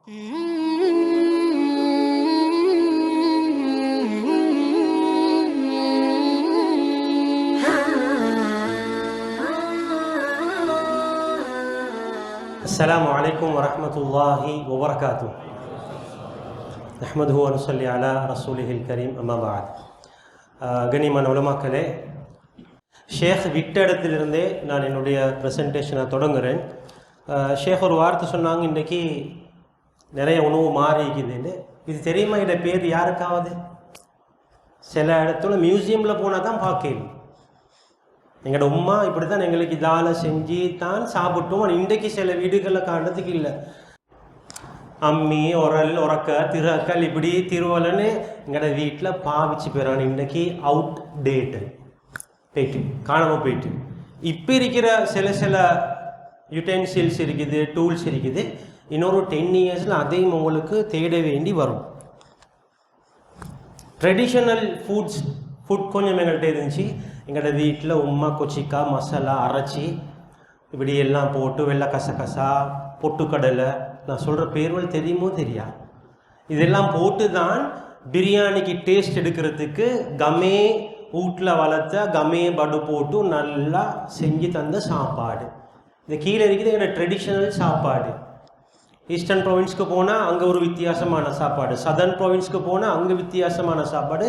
السلام عليكم ورحمة الله وبركاته. نحمده ونصلي على رسوله الكريم أما بعد. கனிமான உலமாக்களே, ஷேக் விட்ட இடத்திலிருந்தே நான் என்னுடைய ப்ரெசன்டேஷனை தொடங்குகிறேன். ஷேக் ஒரு வார்த்தை சொன்னாங்க, இன்றைக்கி நிறைய உணவு மாறிக்குதுன்னு. இது தெரியுமா? இட பேர் யாருக்காவது? சில இடத்துல மியூசியமில் போனால் தான் பார்க்கணும். எங்களோட உம்மா இப்படி தான் எங்களுக்கு இதால் செஞ்சு தான் சாப்பிட்டோம். இன்றைக்கு சில வீடுகளில் காண்றதுக்கு இல்லை. அம்மி, உரல், உரக்க, திறக்கல், இப்படி திருவலன்னு எங்களோட வீட்டில் பாவிச்சு போயிறாங்க. இன்றைக்கி அவுட் டேட்டு போயிட்டு காணாமல் போயிட்டு. இப்போ இருக்கிற சில யுட்டென்சில்ஸ் இருக்குது, டூல்ஸ் இருக்குது. இன்னொரு 10 இயர்ஸில் அதையும் உங்களுக்கு தேட வேண்டி வரும். ட்ரெடிஷ்னல் ஃபுட் கொஞ்சம் எங்கள்கிட்ட இருந்துச்சு. எங்களோட வீட்டில் உம்மா கொச்சிக்கா மசாலா அரைச்சி இப்படி எல்லாம் போட்டு வெள்ளை கசகசா, பொட்டுக்கடலை, நான் சொல்கிற பேர்கள் தெரியுமோ தெரியா, இதெல்லாம் போட்டு தான் பிரியாணிக்கு டேஸ்ட் எடுக்கிறதுக்கு கமே வீட்டில் வளர்த்த கமே படு போட்டு நல்லா செஞ்சு தந்த சாப்பாடு. இந்த கீழே இருக்குது எங்களோட ட்ரெடிஷ்னல் சாப்பாடு. ஈஸ்டர்ன் ப்ராவின்ஸ்க்கு போனால் அங்கே ஒரு வித்தியாசமான சாப்பாடு, சதர்ன் ப்ராவின்ஸ்க்கு போனால் அங்கே வித்தியாசமான சாப்பாடு.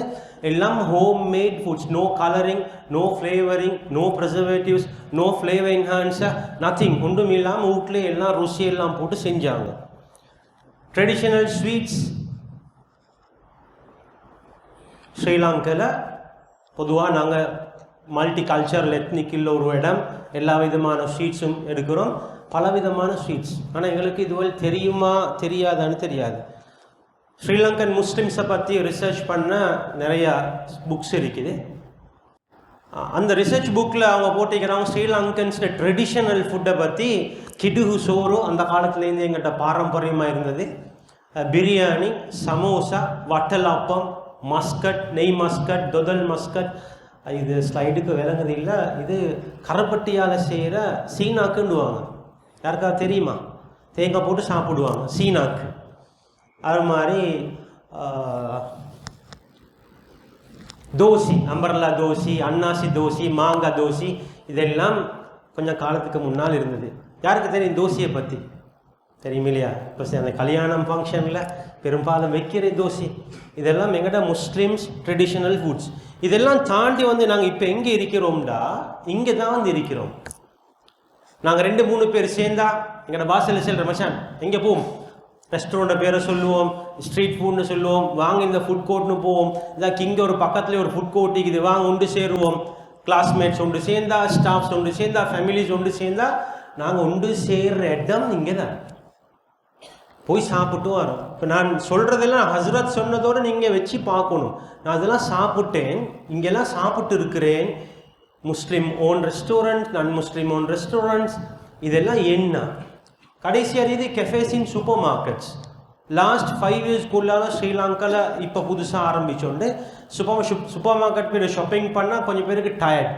எல்லாம் home made foods. No colouring, no flavouring, no preservatives, no flavour enhancer, nothing. ஒன்றும் இல்லாமல் வீட்டில் எல்லாம் ருசியெல்லாம் போட்டு செஞ்சாங்க. Traditional sweets. ஸ்ரீலங்காவில் பொதுவாக நாங்கள் மல்டி கல்ச்சரல் எத்னிக்கில் ஒரு இடம், எல்லா விதமான ஸ்வீட்ஸும் எடுக்கிறோம், பலவிதமான ஸ்வீட்ஸ். ஆனால் எங்களுக்கு இதுவரை தெரியுமா தெரியாதான்னு தெரியாது. ஸ்ரீலங்கன் முஸ்லிம்ஸை பற்றி ரிசர்ச் பண்ண நிறையா புக்ஸ் இருக்குது. அந்த ரிசர்ச் புக்கில் அவங்க போட்டிக்கிறாங்க ஸ்ரீலங்கன்ஸ் ட்ரெடிஷ்னல் ஃபுட்டை பற்றி. கிடுகு சோறு அந்த காலத்துலேருந்து எங்கள்கிட்ட பாரம்பரியமாக இருந்தது. பிரியாணி, சமோசா, வட்டலாப்பம், மஸ்கட், நெய் மஸ்கட், தொதல் மஸ்கட். இது ஸ்லைடுக்கு விளங்குது இல்லை, இது கரப்பட்டியால் செய்கிற சீனாக்குன்னுவாங்க. யாருக்காவது தெரியுமா? தேங்காய் போட்டு சாப்பிடுவாங்க சீனாக்கு. அது மாதிரி தோசி, அம்பர்லா தோசி, அன்னாசி தோசி, மாங்காய் தோசி, இதெல்லாம் கொஞ்சம் காலத்துக்கு முன்னால் இருந்தது. யாருக்கு தெரியும் தோசியை பற்றி? தெரியும் இல்லையா? இப்போ அந்த கல்யாணம் ஃபங்க்ஷனில் பெரும்பாலும் வைக்கிற தோசி. இதெல்லாம் எங்கள்கிட்ட முஸ்லீம்ஸ் ட்ரெடிஷ்னல் ஃபுட்ஸ். இதெல்லாம் தாண்டி வந்து நாங்கள் இப்போ எங்கே இருக்கிறோம்டா, இங்கே தான் வந்து இருக்கிறோம். நாங்கள் 2-3 பேர் சேர்ந்தா எங்களோட பாஷையில் செல்கிற மச்சான் எங்கே போவோம்? ரெஸ்டாரண்ட்டை பேரை சொல்லுவோம், ஸ்ட்ரீட் ஃபுட்னு சொல்லுவோம், வாங்க இந்த ஃபுட் கோர்ட்னு போவோம். இதாக்கு இங்கே ஒரு பக்கத்துலேயே ஒரு ஃபுட் கோர்ட் இருக்குது, வாங்க ஒன்று சேருவோம். கிளாஸ்மேட்ஸ் ஒன்று சேர்ந்தா, ஸ்டாஃப்ஸ் ஒன்று சேர்ந்தா, ஃபேமிலிஸ் ஒன்று சேர்ந்தா, நாங்கள் ஒன்று சேர்கிற இடம் இங்கே தான். போய் சாப்பிட்டு வரோம். இப்போ நான் சொல்கிறதெல்லாம் ஹஸ்ரத் சொன்னதோடு நீங்கள் வச்சு பார்க்கணும். நான் அதெல்லாம் சாப்பிட்டேன், இங்கெல்லாம் சாப்பிட்டு இருக்கிறேன். முஸ்லீம் ஓன் ரெஸ்டாரண்ட், நான் முஸ்லீம் ஓன் ரெஸ்டாரண்ட்ஸ், இதெல்லாம் என்ன? கடைசியாக இது கெஃபேஸ் இன் சூப்பர் மார்க்கெட்ஸ். லாஸ்ட் 5 இயர்ஸ்க்குள்ளாக ஸ்ரீலங்காவில் இப்போ புதுசாக ஆரம்பித்தோண்டு சூப்பர் மார்க்கெட் போய் ஷாப்பிங் பண்ணால் கொஞ்சம் பேருக்கு tired.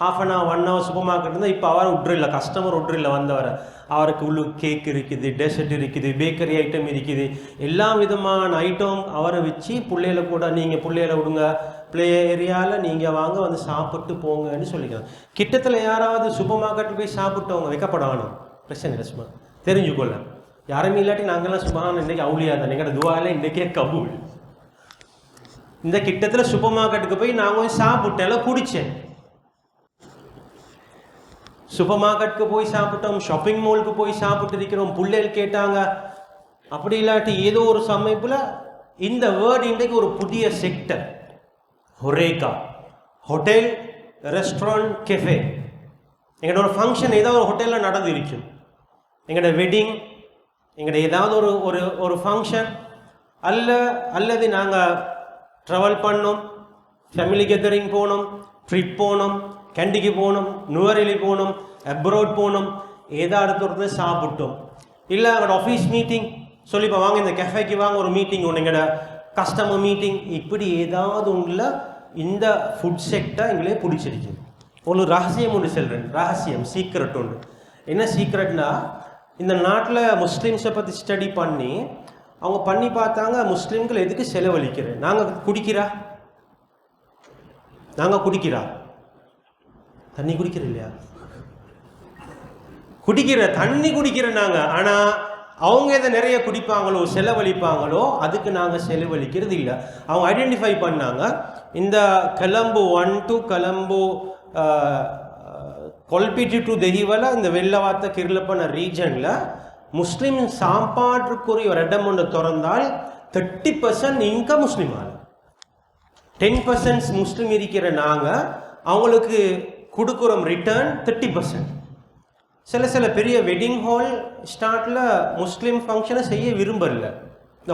1/2 hour 1 hour super market இருந்தால் இப்போ அவர் விட்றில்ல, கஸ்டமர் விட்றில்ல வந்தவரை. அவருக்கு உள்ள கேக் இருக்குது, டெசர்ட் இருக்குது, பேக்கரி ஐட்டம் இருக்குது, எல்லா விதமான ஐட்டம் அவரை வச்சு பிள்ளைகளை கூட நீங்கள் பிள்ளைகளை விடுங்க, ப்ளே ஏரியாவில் நீங்கள் வாங்க வந்து சாப்பிட்டு போங்கன்னு சொல்லிக்கலாம். கிட்டத்தில் யாராவது சூப்பர் மார்க்கெட்டில் போய் சாப்பிட்டவங்க வைக்கப்படணும், பிரச்சனை ரஸ்மா தெரிஞ்சுக்கொள்ள. யாருமே இல்லாட்டி நாங்கள்லாம் சுபஹான் இன்றைக்கி அவுளியா தான், எங்களோட துவாவில் இன்றைக்கே கபூல். இந்த கிட்டத்தில் சூப்பர் மார்க்கெட்டுக்கு போய் நான் போய் சாப்பிட்டேன், குடித்தேன். சூப்பர் மார்க்கெட்டுக்கு போய் சாப்பிட்டோம், ஷாப்பிங் மாலுக்கு போய் சாப்பிட்டு இருக்கிறோம், பிள்ளைகள் கேட்டாங்க. அப்படி இல்லாட்டி ஏதோ ஒரு சமயத்தில் இந்த வேர்டு இன்றைக்கு ஒரு புதிய செக்டர், ஹொரேகா, ஹோட்டல், ரெஸ்டாரண்ட், கெஃபே. எங்களோட ஒரு ஃபங்க்ஷன் ஏதாவது ஒரு ஹோட்டலில் நடந்திருக்கும். எங்களோட வெட்டிங், எங்களோட ஏதாவது ஒரு ஃபங்க்ஷன், அல்லது நாங்கள் ட்ராவல் பண்ணோம், ஃபேமிலி கேதரிங் போனோம், ட்ரிப் போனோம், கேண்டிக்கு போனோம், நுவரெலி போனோம், அப்ரோட் போனோம், ஏதாவது ஒருத்தர் சாப்பிட்டோம். இல்லை எங்களோட ஆஃபீஸ் மீட்டிங் சொல்லிப்போ வாங்க இந்த கெஃபேக்கு வாங்க, ஒரு மீட்டிங் ஒன்று, எங்களோட கஸ்டமர் மீட்டிங், இப்படி ஏதாவது ஒன்றில் இந்த ஃபுட் செக்டர் எங்களே பிடிச்சிருக்கு. ஒரு ரகசியம் ஒன்று சொல்கிறேன், ரகசியம், சீக்ரெட் ஒன்று. என்ன சீக்ரெட்னா, இந்த நாட்டில் முஸ்லீம்ஸை பற்றி ஸ்டடி பண்ணி அவங்க பண்ணி பார்த்தாங்க, முஸ்லீம்கள் எதுக்கு செலவழிக்கிறேன், நாங்கள் குடிக்கிறா தண்ணி குடிக்கிற இல்லையா, குடிக்கிற தண்ணி குடிக்கிற நாங்கள். ஆனால் அவங்க எதை நிறைய குடிப்பாங்களோ செலவழிப்பாங்களோ அதுக்கு நாங்கள் செலவழிக்கிறது இல்லை. அவங்க ஐடென்டிஃபை பண்ணாங்க, இந்த கொலம்போ 1 to கொலம்போ கொல்பிட்டி டு தெஹிவல இந்த வெள்ளவாத்த கிருளப்பன ரீஜனில் முஸ்லீம் சாப்பாட்டுக்குரிய ஒரு இடம் ஒன்று திறந்தால் 30% இன்கம் முஸ்லீம் ஆகும். 10% முஸ்லீம் இருக்கிற நாங்கள் அவங்களுக்கு கொடுக்குறோம் ரிட்டர்ன் 30%. சில பெரிய வெட்டிங் ஹால் ஸ்டார்ட்டில் முஸ்லீம் ஃபங்க்ஷனை செய்ய விரும்பல. இந்த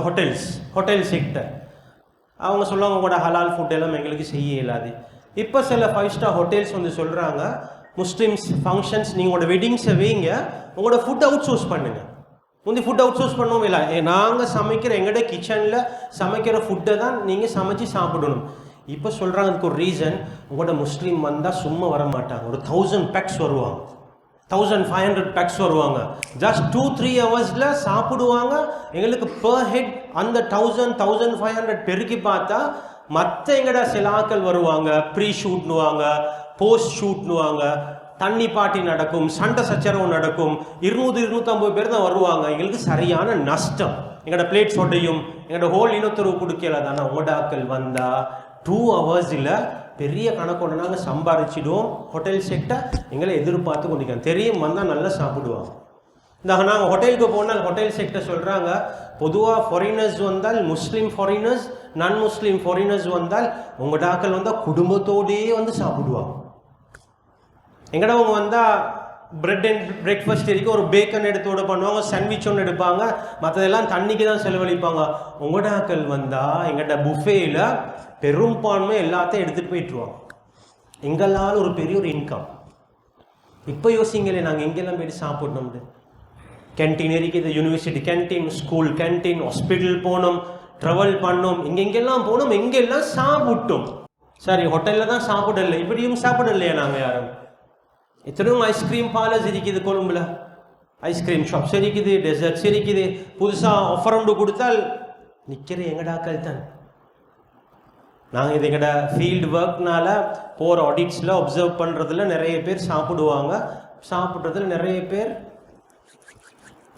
ஹோட்டல் செக்டர் அவங்க சொல்லுவாங்க உங்களோட ஹலால் ஃபுட் எல்லாம் எங்களுக்கு செய்ய இயலாது. இப்போ சில 5 ஸ்டார் ஹோட்டல்ஸ் வந்து சொல்கிறாங்க முஸ்லீம்ஸ் ஃபங்க்ஷன்ஸ் நீங்கள் உங்களோட வெட்டிங்ஸை வைங்க, உங்களோட ஃபுட் அவுட் சோர்ஸ் பண்ணுங்கள். முந்தி ஃபுட் அவுட் சோர்ஸ் பண்ணவும் இல்லை, நாங்கள் சமைக்கிற எங்களோட கிச்சனில் சமைக்கிற ஃபுட்டை தான் நீங்கள் சமைச்சு சாப்பிடணும். இப்போ சொல்கிறாங்க அதுக்கு ஒரு ரீசன், உங்களோட முஸ்லீம் வந்தால் சும்மா வர மாட்டாங்க, ஒரு 1000 பேக்ஸ் வருவாங்க, 1500 பேக்ஸ் வருவாங்க, ஜஸ்ட் 2-3 ஹவர்ஸில் சாப்பிடுவாங்க. எங்களுக்கு பர் ஹெட் அந்த 1000-1500 பெருக்கி பார்த்தா மற்ற எங்கட சில ஆக்கள் வருவாங்க, ப்ரீ ஷூட்னுவாங்க, போஸ்ட் ஷூட்னுவாங்க, தண்ணி பாட்டி நடக்கும், சண்டை சச்சரவு நடக்கும், 200-250 பேர் தான் வருவாங்க. எங்களுக்கு சரியான நஷ்டம், எங்களோட பிளேட் சொட்டையும் எங்களோட ஹோல் இனத்துறவு கொடுக்கல தானே. உங்களோட ஆக்கள் வந்தால் 2 ஹவர்ஸில் பெரிய கணக்கோட நாங்கள் சம்பாதிச்சிடுவோம். ஹோட்டல் செக்டர் எங்களை எதிர்பார்த்து கொண்டிருக்கோம், தெரியும் வந்தால் நல்லா சாப்பிடுவாங்க. இந்த நாங்கள் ஹோட்டலுக்கு போனால் ஹோட்டல் செக்டர் சொல்கிறாங்க பொதுவாக ஃபாரினர்ஸ் வந்தால், முஸ்லீம் ஃபாரினர்ஸ் நான் முஸ்லீம் ஃபாரினர்ஸ் வந்தால் உங்களோட ஆக்கள் வந்தால் குடும்பத்தோடையே வந்து சாப்பிடுவாங்க. எங்கட அவங்க வந்தால் பிரெட் அண்ட் பிரேக்ஃபாஸ்ட் வரைக்கும் ஒரு பேக்கன் எடுத்தோட பண்ணுவாங்க, சாண்ட்விச் ஒன்று எடுப்பாங்க, மற்றதெல்லாம் தண்ணிக்கு தான் செலவழிப்பாங்க. உங்களோட ஆக்கள் வந்தால் எங்கள்கிட்ட புஃபேயில் பெரும்பான்மை எல்லாத்தையும் எடுத்துகிட்டு போயிட்டுருவாங்க. எங்களால் ஒரு பெரிய ஒரு இன்கம். இப்போ யோசிங்களே நாங்கள் எங்கெல்லாம் போய்ட்டு சாப்பிடணும்னு. கேன்டீன் இருக்குது, university canteen, school canteen, hospital போனோம், ட்ராவல் பண்ணோம், எங்கெங்கெல்லாம் போனோம், எங்கெல்லாம் சாப்பிட்டோம். சரி ஹோட்டலில் தான் சாப்பிடல, இப்படியும் சாப்பிடலையா நாங்கள் யாரும். எத்தனையும் ஐஸ்கிரீம் பார்லர்ஸ் இருக்குது கொழும்புல, ஐஸ்கிரீம் ஷாப்ஸ் இருக்குது, டெசர்ட்ஸ் இருக்குது, புதுசாக ஆஃபர் ஒன்று கொடுத்தால் நிற்கிற எங்கடாக்கள் தான். நாங்கள் இது எங்கட ஃபீல்டு ஒர்க்னால போகிற ஆடிட்ஸில் அப்சர்வ் பண்ணுறதுல நிறைய பேர் சாப்பிடுவாங்க, சாப்பிட்றதுல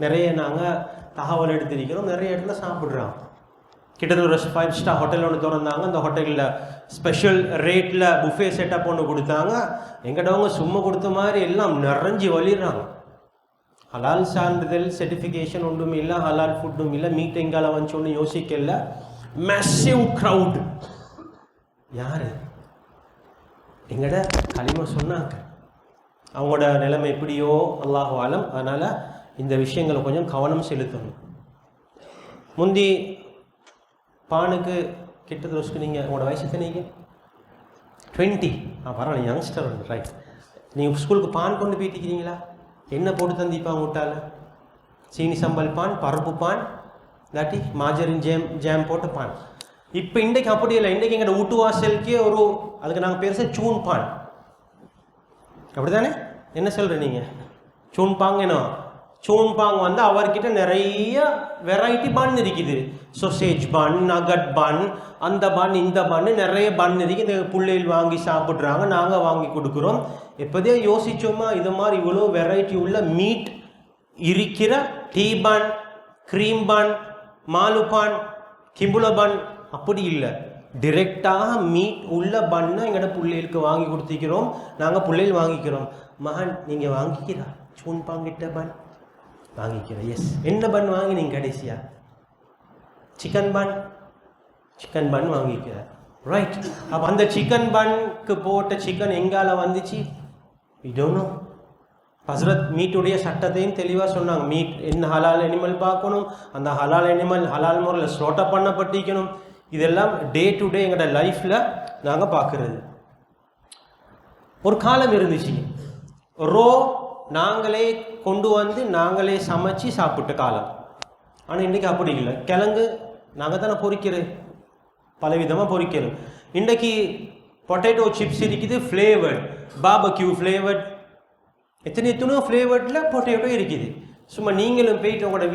நிறைய நாங்கள் தகவல் எடுத்திருக்கிறோம், நிறைய இடத்துல சாப்பிட்றோம். கிட்டத்தட்ட ஒரு 5 ஸ்டார் ஹோட்டல் ஒன்று திறந்தாங்க, அந்த ஹோட்டலில் ஸ்பெஷல் ரேட்டில் புஃபே செட்டப் ஒன்று கொடுத்தாங்க. எங்கடவங்க சும்மா கொடுத்த மாதிரி எல்லாம் நிறைஞ்சி வலிடுறாங்க. ஹலால் சான்றிதழ் சர்டிஃபிகேஷன் ஒன்றும் இல்லை, ஹலால் ஃபுட்டும் இல்லை, மீட் எங்கால வந்துச்சு ஒன்று யோசிக்கல. Massive crowd. யார் எங்கட களிமா சொன்னாங்க, அவங்களோட நிலைமை எப்படியோ அல்லாஹு ஆலம். அதனால் இந்த விஷயங்களை கொஞ்சம் கவனம் செலுத்தணும். முந்தி பானுக்கு கிட்ட ரோஸ்க்கு நீங்கள் உங்களோட வயசு எத்தனைங்க? 20. பரவாயில்ல, யங்ஸ்டர் வந்து ரைட். நீங்கள் ஸ்கூலுக்கு பான் கொண்டு போயிட்டுக்கிறீங்களா? என்ன போட்டு தந்திப்பாங்க விட்டால? சீனி சம்பல் பான், பருப்பு பான், இல்லாட்டி மாஜரின் ஜேம் போட்ட பான். இப்போ இன்றைக்கு அப்படி இல்லை, இன்றைக்கு எங்களோட வீட்டு வாசலுக்கே அதுக்கு நாங்கள் பேர் சூன் பான், அப்படி தானே? என்ன சொல்கிற நீங்கள்? சூன் பாங்க என்ன? சூன் பாங் வந்து அவர்கிட்ட நிறைய வெரைட்டி பன் இருக்குது. சொசேஜ் பன், நகட் பன், அந்த பன் இந்த பன்னு நிறைய பன் இருக்குது. இந்த பிள்ளைகள் வாங்கி சாப்பிட்றாங்க, நாங்கள் வாங்கி கொடுக்குறோம். எப்போதே யோசித்தோமா இது மாதிரி இவ்வளோ வெரைட்டி உள்ள மீட் இருக்கிற டீ பன், க்ரீம் பன், மாலு பன், கிம்புல பன் அப்படி இல்லை. டிரெக்டாக மீட் உள்ள பன்னை எங்களோட பிள்ளைகளுக்கு வாங்கி கொடுத்துக்கிறோம், நாங்கள் பிள்ளைகள் வாங்கிக்கிறோம். மகன் நீங்கள் வாங்கிக்கிறா சூன் பாங்கிட்ட பன் வாங்கிக்கிறேன். எஸ், என்ன பன் வாங்கி நீங்கள் கடைசியா? சிக்கன் பன் வாங்கிக்கிறேன். ரைட். அப்போ அந்த சிக்கன் பன்க்கு போட்ட சிக்கன் எங்கால வந்துச்சு? இதோனோ ஹஸ்ரத் மீட்டுடைய சட்டத்தையும் தெளிவாக சொன்னாங்க. மீட் என்ன ஹலால் அனிமல் பார்க்கணும், அந்த ஹலால் அனிமல் ஹலால் முறையில் ஸ்லோட்டப் பண்ணப்பட்டிக்கணும். இதெல்லாம் டே டு டே எங்களோட லைஃப்பில் நாங்கள் பார்க்குறது. ஒரு காலம் இருந்துச்சு, நாங்களே கொண்டு வந்து நாங்களே சமைச்சு சாப்பிட்ட காலம். ஆனால் இன்றைக்கி அப்படி இல்லை. கிழங்கு நாங்கள் தானே பொரிக்கிறது, பலவிதமாக பொரிக்கிறோம். இன்றைக்கி பொட்டேட்டோ சிப்ஸ் இருக்குது, ஃப்ளேவர்ட், பார்பக்யூ ஃப்ளேவர்ட், எத்தனையோ ஃப்ளேவர்டில் பொட்டேட்டோ இருக்குது. சும்மா நீங்களும் போயிட்டு உங்களோட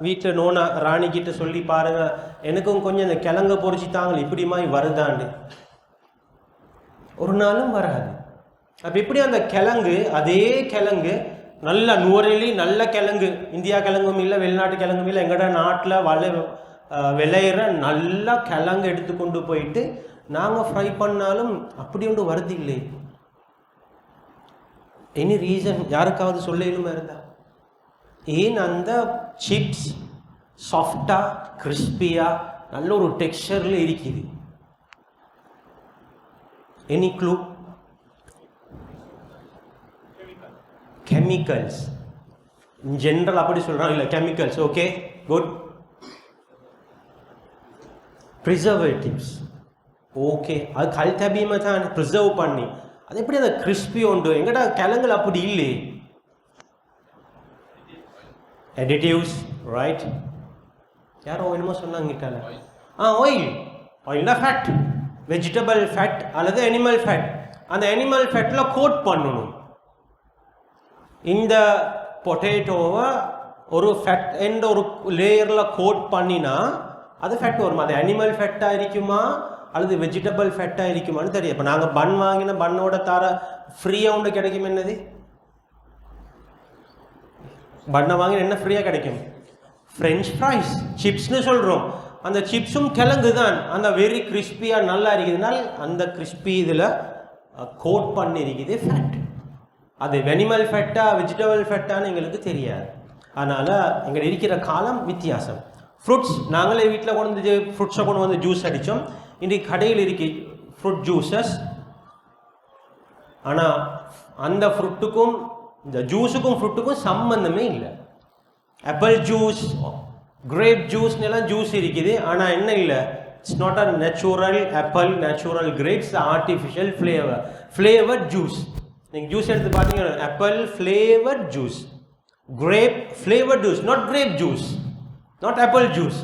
வீட்டில் நோனா ராணிக்கிட்ட சொல்லி பாருங்கள், எனக்கும் கொஞ்சம் இந்த கிழங்க பொறிச்சு தாங்கள் இப்படிமாய் வருதான்னு. ஒரு நாளும் வராது. அப்போ எப்படி அந்த கிழங்கு, அதே கிழங்கு நல்ல நூறலி நல்ல கிழங்கு, இந்தியா கிழங்கும் இல்லை வெளிநாட்டு கிழங்கும் இல்லை, எங்களோட நாட்டில் விளையிற நல்ல கிழங்கு எடுத்துக்கொண்டு போயிட்டு நாங்கள் ஃப்ரை பண்ணாலும் அப்படி ஒன்று வருது இல்லை. எனி ரீசன் யாருக்காவது சொல்ல இருந்தா? ஏன் அந்த சிப்ஸ் சாஃப்டாக கிறிஸ்பியாக நல்ல ஒரு டெக்ஸ்சரில் இருக்குது? Any clue? Chemicals in general அப்படி சொல்கிறாங்க இல்லை, chemicals. Okay, good. Preservatives. Okay, அது கல் தபீமை தான் ப்ரிசர்வ் பண்ணி அது எப்படி அந்த கிறிஸ்பி உண்டு? எங்கடா கிழங்குல அப்படி இல்லை. additives, right? யாரோ என்னமோ சொன்னாங்கிட்டால ஆயில். ஆயில்னா ஃபேட், வெஜிடபிள் ஃபேட் அல்லது அனிமல் ஃபேட். அந்த அனிமல் ஃபேட்டில் கோட் பண்ணணும். இந்த பொட்டேட்டோவை ஒரு ஃபேட் என்ற ஒரு லேயரில் கோட் பண்ணினா அது ஃபேட் வரும். அது அனிமல் ஃபேட்டாக இருக்குமா அல்லது வெஜிடபிள் ஃபேட்டாக இருக்குமான்னு தெரியும். இப்போ நாங்கள் பன் வாங்கின பன்னோட தர ஃப்ரீயாக ஒன்று கிடைக்கும். என்னது பண்ணை வாங்கி என்ன ஃப்ரீயாக கிடைக்கும்? ஃப்ரெஞ்ச் ஃப்ரைஸ், சிப்ஸ்னு சொல்கிறோம். அந்த சிப்ஸும் கிழங்கு தான். அந்த வெரி கிறிஸ்பியாக நல்லா இருக்குதுனால் அந்த கிறிஸ்பி இதில் கோட் பண்ணியிருக்குது ஃபேட். அது அனிமல் ஃபேட்டா வெஜிடபிள் ஃபேட்டான்னு எங்களுக்கு தெரியாது. அதனால் எங்களுக்கு இருக்கிற காலம் வித்தியாசம். ஃப்ரூட்ஸ் நாங்களே வீட்டில் கொண்டு வந்து ஃப்ரூட்ஸை கொண்டு வந்து ஜூஸ் அடித்தோம். இன்றைக்கு கடையில் இருக்கு ஃப்ரூட் ஜூஸஸ். ஆனால் அந்த ஃப்ரூட்டுக்கும் இந்த ஜூஸுக்கும் ஃப்ரூட்டுக்கும் சம்பந்தமே இல்லை. ஆப்பிள் ஜூஸ், கிரேப் ஜூஸ்னு எல்லாம் ஜூஸ் இருக்குது. ஆனால் என்ன இல்லை, it's not a natural apple, natural grapes, artificial flavoured juice. நீங்கள் ஜூஸ் எடுத்து பார்த்தீங்கன்னா apple flavoured juice, grape flavoured juice, not grape juice, not apple juice.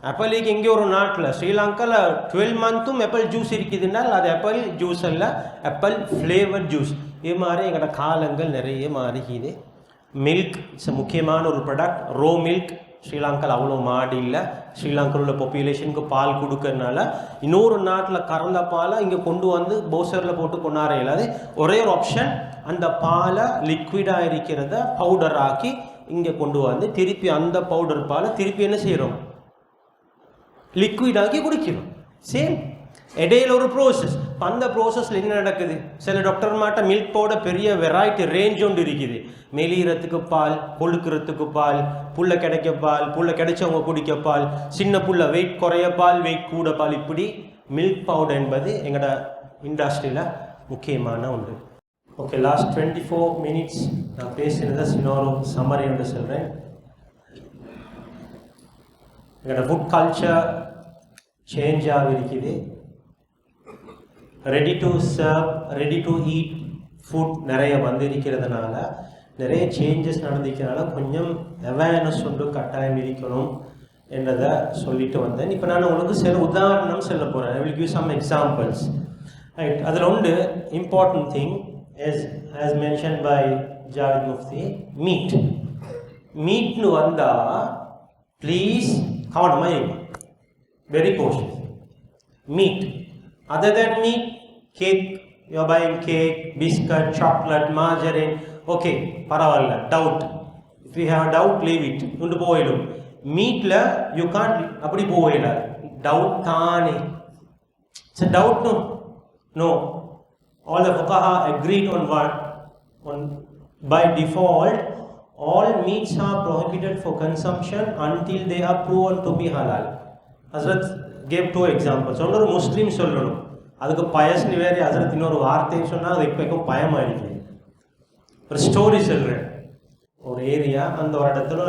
ஆப்பிளுக்கு எங்கே ஒரு நாட்டில் ஸ்ரீலங்காவில் 12 மந்த்தும் ஆப்பிள் ஜூஸ் இருக்குதுன்னால் அது ஆப்பிள் ஜூஸ் அல்ல, ஆப்பிள் ஃப்ளேவர்ட் ஜூஸ். இது மாதிரி எங்களோட காலங்கள் நிறைய மாறிக்குது. மில்க் இட்ஸ் முக்கியமான ஒரு ப்ராடக்ட். ரோ மில்க் ஸ்ரீலங்காவில் அவ்வளோ மாடு இல்லை. ஸ்ரீலங்காவில் உள்ள பாப்புலேஷனுக்கு பால் கொடுக்கறதுனால இன்னொரு நாட்டில் கறந்த பாலை இங்கே கொண்டு வந்து போசரில் போட்டு கொண்டாட இல்லாது. ஒரே ஒரு ஆப்ஷன், அந்த பாலை லிக்விடாக இருக்கிறத பவுடர் ஆக்கி இங்கே கொண்டு வந்து திருப்பி அந்த பவுடர் பாலை திருப்பி என்ன செய்கிறோம், லிக்விடாக்கி குடிக்கிறோம். சேம் இடையில ஒரு ப்ரோசஸ். அந்த ப்ரோசஸில் என்ன நடக்குது? சில டாக்டர் மாட்ட மில்க் பவுடர் பெரிய வெரைட்டி ரேஞ்ச் ஒன்று இருக்குது. மெலிகிறதுக்கு பால், கொழுக்கிறதுக்கு பால், புல்ல கிடைக்க பால், புல்ல கிடைச்சவங்க குடிக்க பால், சின்ன புல்ல வெயிட் குறைய பால், வெயிட் கூட பால். இப்படி மில்க் பவுடர் என்பது எங்களோட இண்டஸ்ட்ரியில் முக்கியமான ஒன்று. ஓகே, லாஸ்ட் 24 மினிட்ஸ் நான் பேசினதை இன்னொரு சம்மரி என்று சொல்கிறேன். எங்களோட ஃபுட் கல்ச்சர் சேஞ்ச் ஆகிருக்குது. Ready to serve, ready to eat food நிறைய வந்திருக்கிறதுனால, நிறைய சேஞ்சஸ் நடந்திருக்கிறதுனால கொஞ்சம் அவேர்னஸ் ஒன்று கட்டாயம் இருக்கணும் என்றதை சொல்லிட்டு வந்தேன். இப்போ நான் உங்களுக்கு சில உதாரணம் சொல்ல போகிறேன். I will give some examples. Right, அதில் ஒன்று important thing as mentioned by Javed Mufti, meat. மீட்னு வந்தால் ப்ளீஸ் கவனமாக இருங்க. Very cautious. Meat. Other than meat, cake, you are buying cake, biscuit, chocolate, margarine. Okay, பரவாயில்ல. Doubt. If you have a doubt, leave it. உண்டு போயிடும். மீட்ல you can't அப்படி போயிடல. Doubt தானே. It's a doubt, no? No. All the fuqaha agreed on what? By default, all meats are prohibited for consumption until they are proven to be halal. Hazrat gave 2 examples. ஒன்று ஒரு முஸ்லீம் சொல்லணும், அதுக்கு பயஸ்னு வேறு ஹசரத் இன்னொரு வார்த்தைன்னு சொன்னால் அது இப்போ பயமாயிடுச்சு. ஒரு ஸ்டோரி சொல்கிறேன். ஒரு ஏரியா, அந்த ஒரு இடத்துல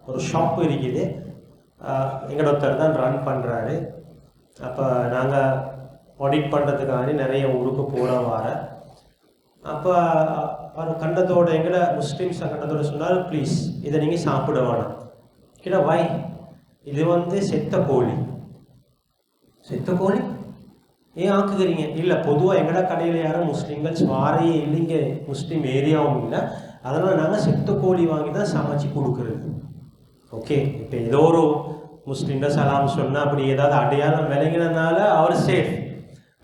ஒரு ஷாப்பு இருக்குது. எங்கள் ஒருத்தர் தான் ரன் பண்ணுறாரு. அப்போ நாங்கள் ஆடிட் பண்ணுறதுக்காக நிறைய ஊருக்கு போகிற வார. அப்போ அவர் கண்டத்தோட எங்களை முஸ்லீம்ஸ் கண்டத்தோட சொன்னார், ப்ளீஸ் இதை நீங்கள் சாப்பிட வேணாம். கிட்ட வை, இது செத்த கோழி. செத்த கோழி ஏன் ஆக்குகிறீங்க? இல்லை, பொதுவாக எங்கட கடையில் யாரும் முஸ்லீம்கள் வாரையே இல்லைங்க, முஸ்லீம் ஏரியாவும் இல்லை. அதனால் நாங்கள் செத்த கோழி வாங்கி தான் சமைச்சு கொடுக்குறது. ஓகே, இப்போ ஏதோ ஒரு முஸ்லீம்ட சலாம் சொன்னால் அப்படி ஏதாவது அடையாளம் விளங்கினதுனால அவர் சேஃப்.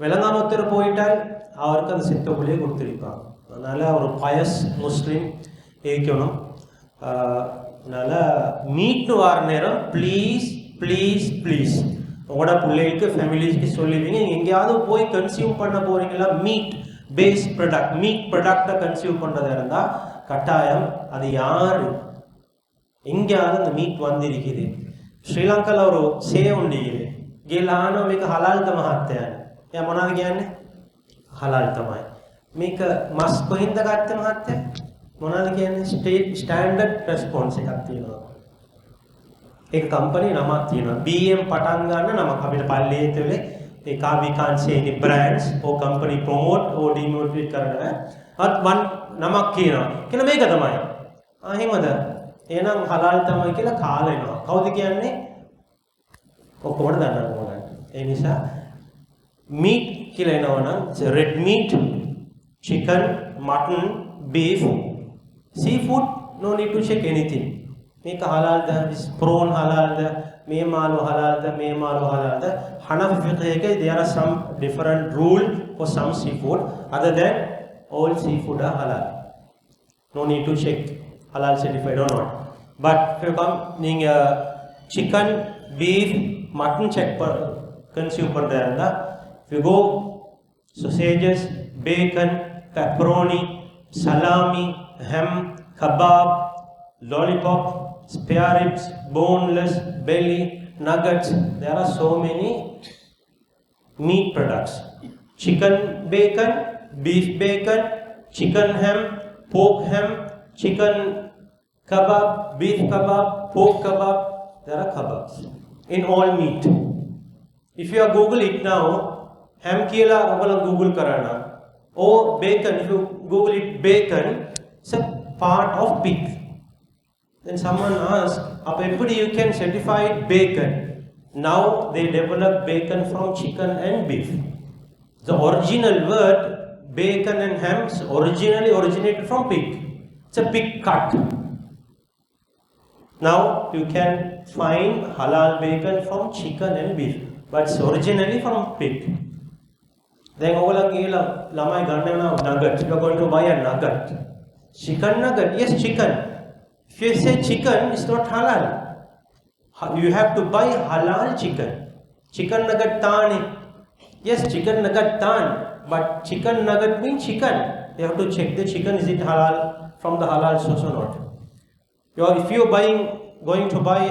விளங்காமத்தர் போயிட்டால் அவருக்கு அந்த செத்த கோழியை கொடுத்துருப்பாங்க. அதனால் ஒரு பயஸ் முஸ்லீம் இருக்கணும். அதனால் மீட்டு வர நேரம் ப்ளீஸ் ப்ளீஸ் ப்ளீஸ் உங்களோட பிள்ளைகளுக்கு ஃபேமிலிஸ்க்கு சொல்லுவீங்க, எங்கேயாவது போய் கன்சியூம் பண்ண போகிறீங்களா மீட் பேஸ் ப்ராடக்ட், மீட் ப்ராடக்டை கன்சியூம் பண்ணுறதா இருந்தால் கட்டாயம் அது யார் எங்கேயாவது அந்த மீட் வந்திருக்குது. ஸ்ரீலங்காவில் ஒரு சே உண்டிக்குது ගිලාන මේක හලාල්ද මහත්තයානේ. එයා මොනවද කියන්නේ? හලාල් තමයි. මේක මස් කොහෙන්ද ගත්තේ මහත්තයා? මොනවද කියන්නේ? ස්ටෑන්ඩඩ් රෙස්පොන්ස් එකක් තියෙනවා. ඒක කම්පැනි නමක් තියෙනවා. BM පටන් ගන්න නමක් අපිට පල්ලියේ තුලේ ඒ we can't say any brands or company promote or demotivate කරන්න. අත් වන් නමක් කියනවා. කියන මේක තමයි. එහෙමද? එහෙනම් හලාල් තමයි කියලා කාලා එනවා. කවුද කියන්නේ? ඔක්කොමද දන්නවද මොනවද? ඒ නිසා meat කියලා එනවනම් red meat, chicken, mutton, beef, seafood, no need to check anything. මේක හලාල්ද? prawn හලාල්ද? මේ මාළු හලාල්ද? මේ මාළු හලාල්ද? Hanafi fiqh එකේ there are some different rule for some seafood. Other than all seafood are halal. No need to check halal certified or not. But if you come நீங்க chicken, beef, mutton check consume பண்றதா இருந்தா, if you go sausages, bacon, pepperoni, salami, ham, kebab, lollipop, spare ribs, boneless, belly, nuggets, there are so many meat products. Chicken bacon, beef bacon, chicken ham, pork ham, chicken kebab, beef kebab, pork kebab, there are kebabs in all meat. If you Google it now, ham kila ogalan Google karana, or bacon, if you Google it bacon, it's a part of pig. Then someone asked, "Appadi you can certify bacon?" Now they develop bacon from chicken and beef. The original word bacon and hams originally originated from pig. It's a pig cut. Now you can find halal bacon from chicken and beef, but it's originally from pig. Then ogalan gila lamai ganna nugget. You are going to buy a nugget. Chicken nugget, yes, chicken. If you say chicken, it's not halal. You have to buy halal chicken. Chicken nugget tani. Yes, chicken nugget tan, but chicken nugget means chicken. You have to check the chicken, is it halal from the halal source or not. If you are going to buy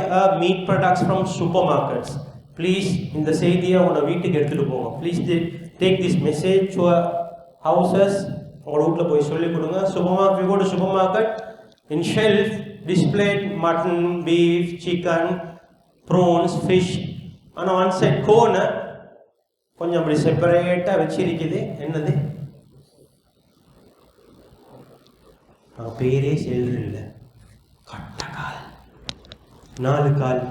meat products from supermarkets, please in the Saidiya or the week get to the please take this message to houses or supermarket. You go to supermarket, in shelf displayed mutton, beef, chicken, prawns, fish, and on one side corner கொஞ்சம் அப்படி செப்பரேட்டாக வச்சிருக்குது. என்னது பேரே செல்ற இல்லை, கட்டக்கால், 4 கால்,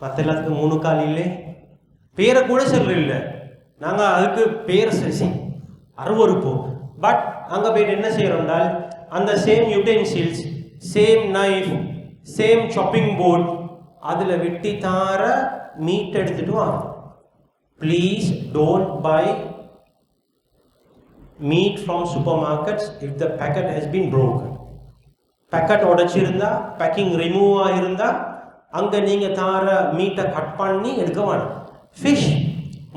மற்ற எல்லாத்துக்கும் 3 கால் இல்லை, பேரை கூட செல்ற இல்லை. நாங்கள் அதுக்கு பேர் சசி அருவறுப்போம். பட் அங்கே போயிட்டு என்ன செய்கிறோம்னால் அந்த same utensils, same knife, same chopping board, அதில் வெட்டி தார மீட் எடுத்துட்டு வாங்க. Please don't buy meat from supermarkets if the packet has been broken. Packet உடைச்சிருந்தா, packing remove ஆயிருந்தா, அங்கே நீங்கள் தார மீட்டை கட் பண்ணி எடுக்க வேணும். ஃபிஷ்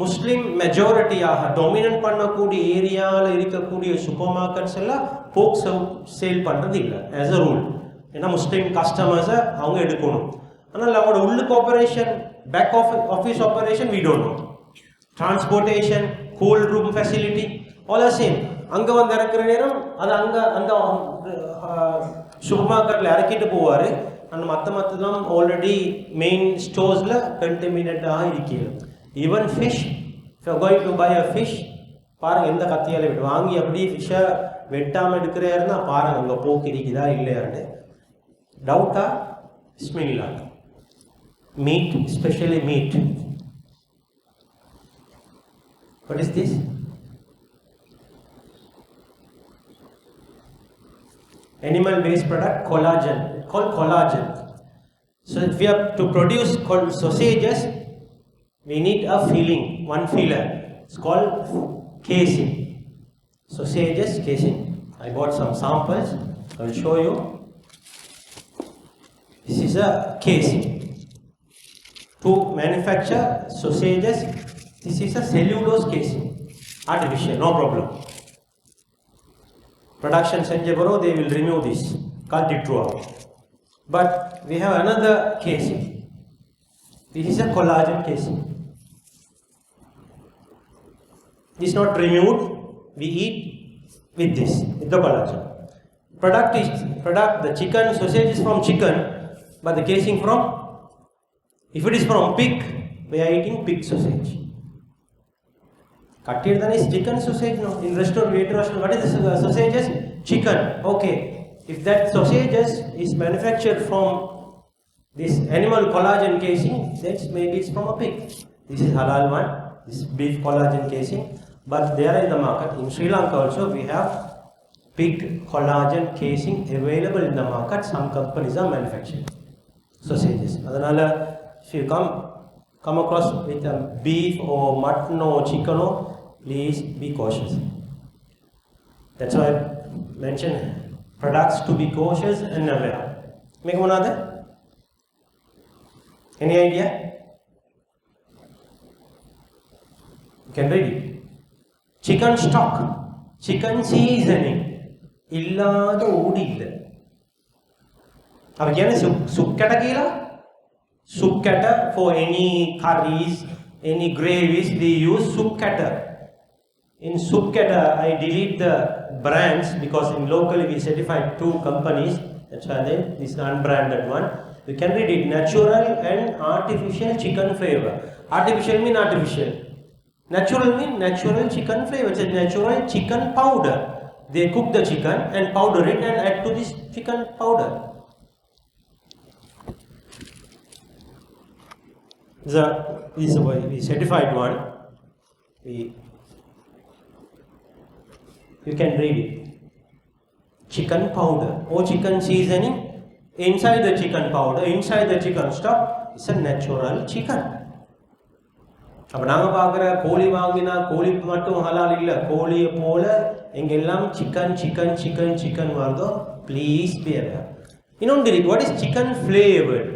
முஸ்லீம் மெஜாரிட்டியாக டொமினன்ட் பண்ணக்கூடிய ஏரியாவில் இருக்கக்கூடிய சூப்பர் மார்க்கெட்ஸ் எல்லாம் போக் சேல் பண்ணுறது இல்லை ஆஸ் அ ரூல். ஏன்னா முஸ்லீம் கஸ்டமர்ஸை அவங்க எடுக்கணும். ஆனால் அவங்களோட உள்ளுக்கு operation, back office operation we don't know. Transportation, cold room facility, all are same. அங்கே வந்து இறக்குற நேரம் அது அங்கே அந்த சூப்பர் மார்க்கெட்டில் இறக்கிட்டு போவார். அந்த மற்றதான் ஆல்ரெடி மெயின் ஸ்டோர்ஸில் கண்டெமினேட்டாக இருக்கிறது. Even fish, if you are going to buy a fish, பாருங்கள் எந்த கத்தியால் விட்டு வாங்கி அப்படியே ஃபிஷ்ஷை வெட்டாமல் எடுக்கிறேன்னா பாருங்கள் அங்கே போக்கு இருக்குதா இல்லையான்னு. டவுட்டா? பிஸ்மில்லா. Meat, specially meat. What is this? Animal based product, collagen. It's called collagen. So if we have to produce sausages, we need a filling, one filler. It's called casing. Sausages casing. I bought some samples. I will show you. This is a casing. To manufacture sausages, this is a cellulose casing. Artificial, no problem. Production senjabaro, they will remove this, cut it throughout. But we have another casing. This is a collagen casing. This is not removed, we eat with this, with the collagen. The chicken, sausage is from chicken, but the casing from, if it is from pig, we are eating pig sausage. Kattirdan is chicken sausage, no? In restaurant, what is the sausages? Chicken, okay. If that sausages is manufactured from this animal collagen casing, then maybe it's from a pig. This is halal one, this beef collagen casing. But they are in the market. In Sri Lanka also, we have pig collagen casing available in the market. Some companies are manufacturing sausages. Adanala, if you come across with a beef or mutton or chicken, please be cautious. That's why I mentioned products to be cautious and aware. Make one other. Any idea? You can read it. Chicken stock, chicken seasoning. Illa the odil. Again, soup kata soup kata for any curries, any gravies, we use soup kata. In soup kata, I delete the brands because in locally we certified 2 companies. That's why this is unbranded one. We can read it: natural and artificial chicken flavor. Artificial mean artificial. Natural mean natural chicken flavor. It's a natural chicken powder. They cook the chicken and powder it and add to this chicken powder. This is a certified one. You can read it. Chicken powder or chicken seasoning. Inside the chicken powder, inside the chicken stock, it's a natural chicken. அப்ப நாம பார்க்குற கோழி வாங்கினா கோழி மட்டும் ஹலால் இல்லை, கோழியை போல எங்கெல்லாம் சிக்கன் வருதோ ப்ளீஸ் பி அவேர். இன்னொன்று இருக்கு, what is chicken flavoured?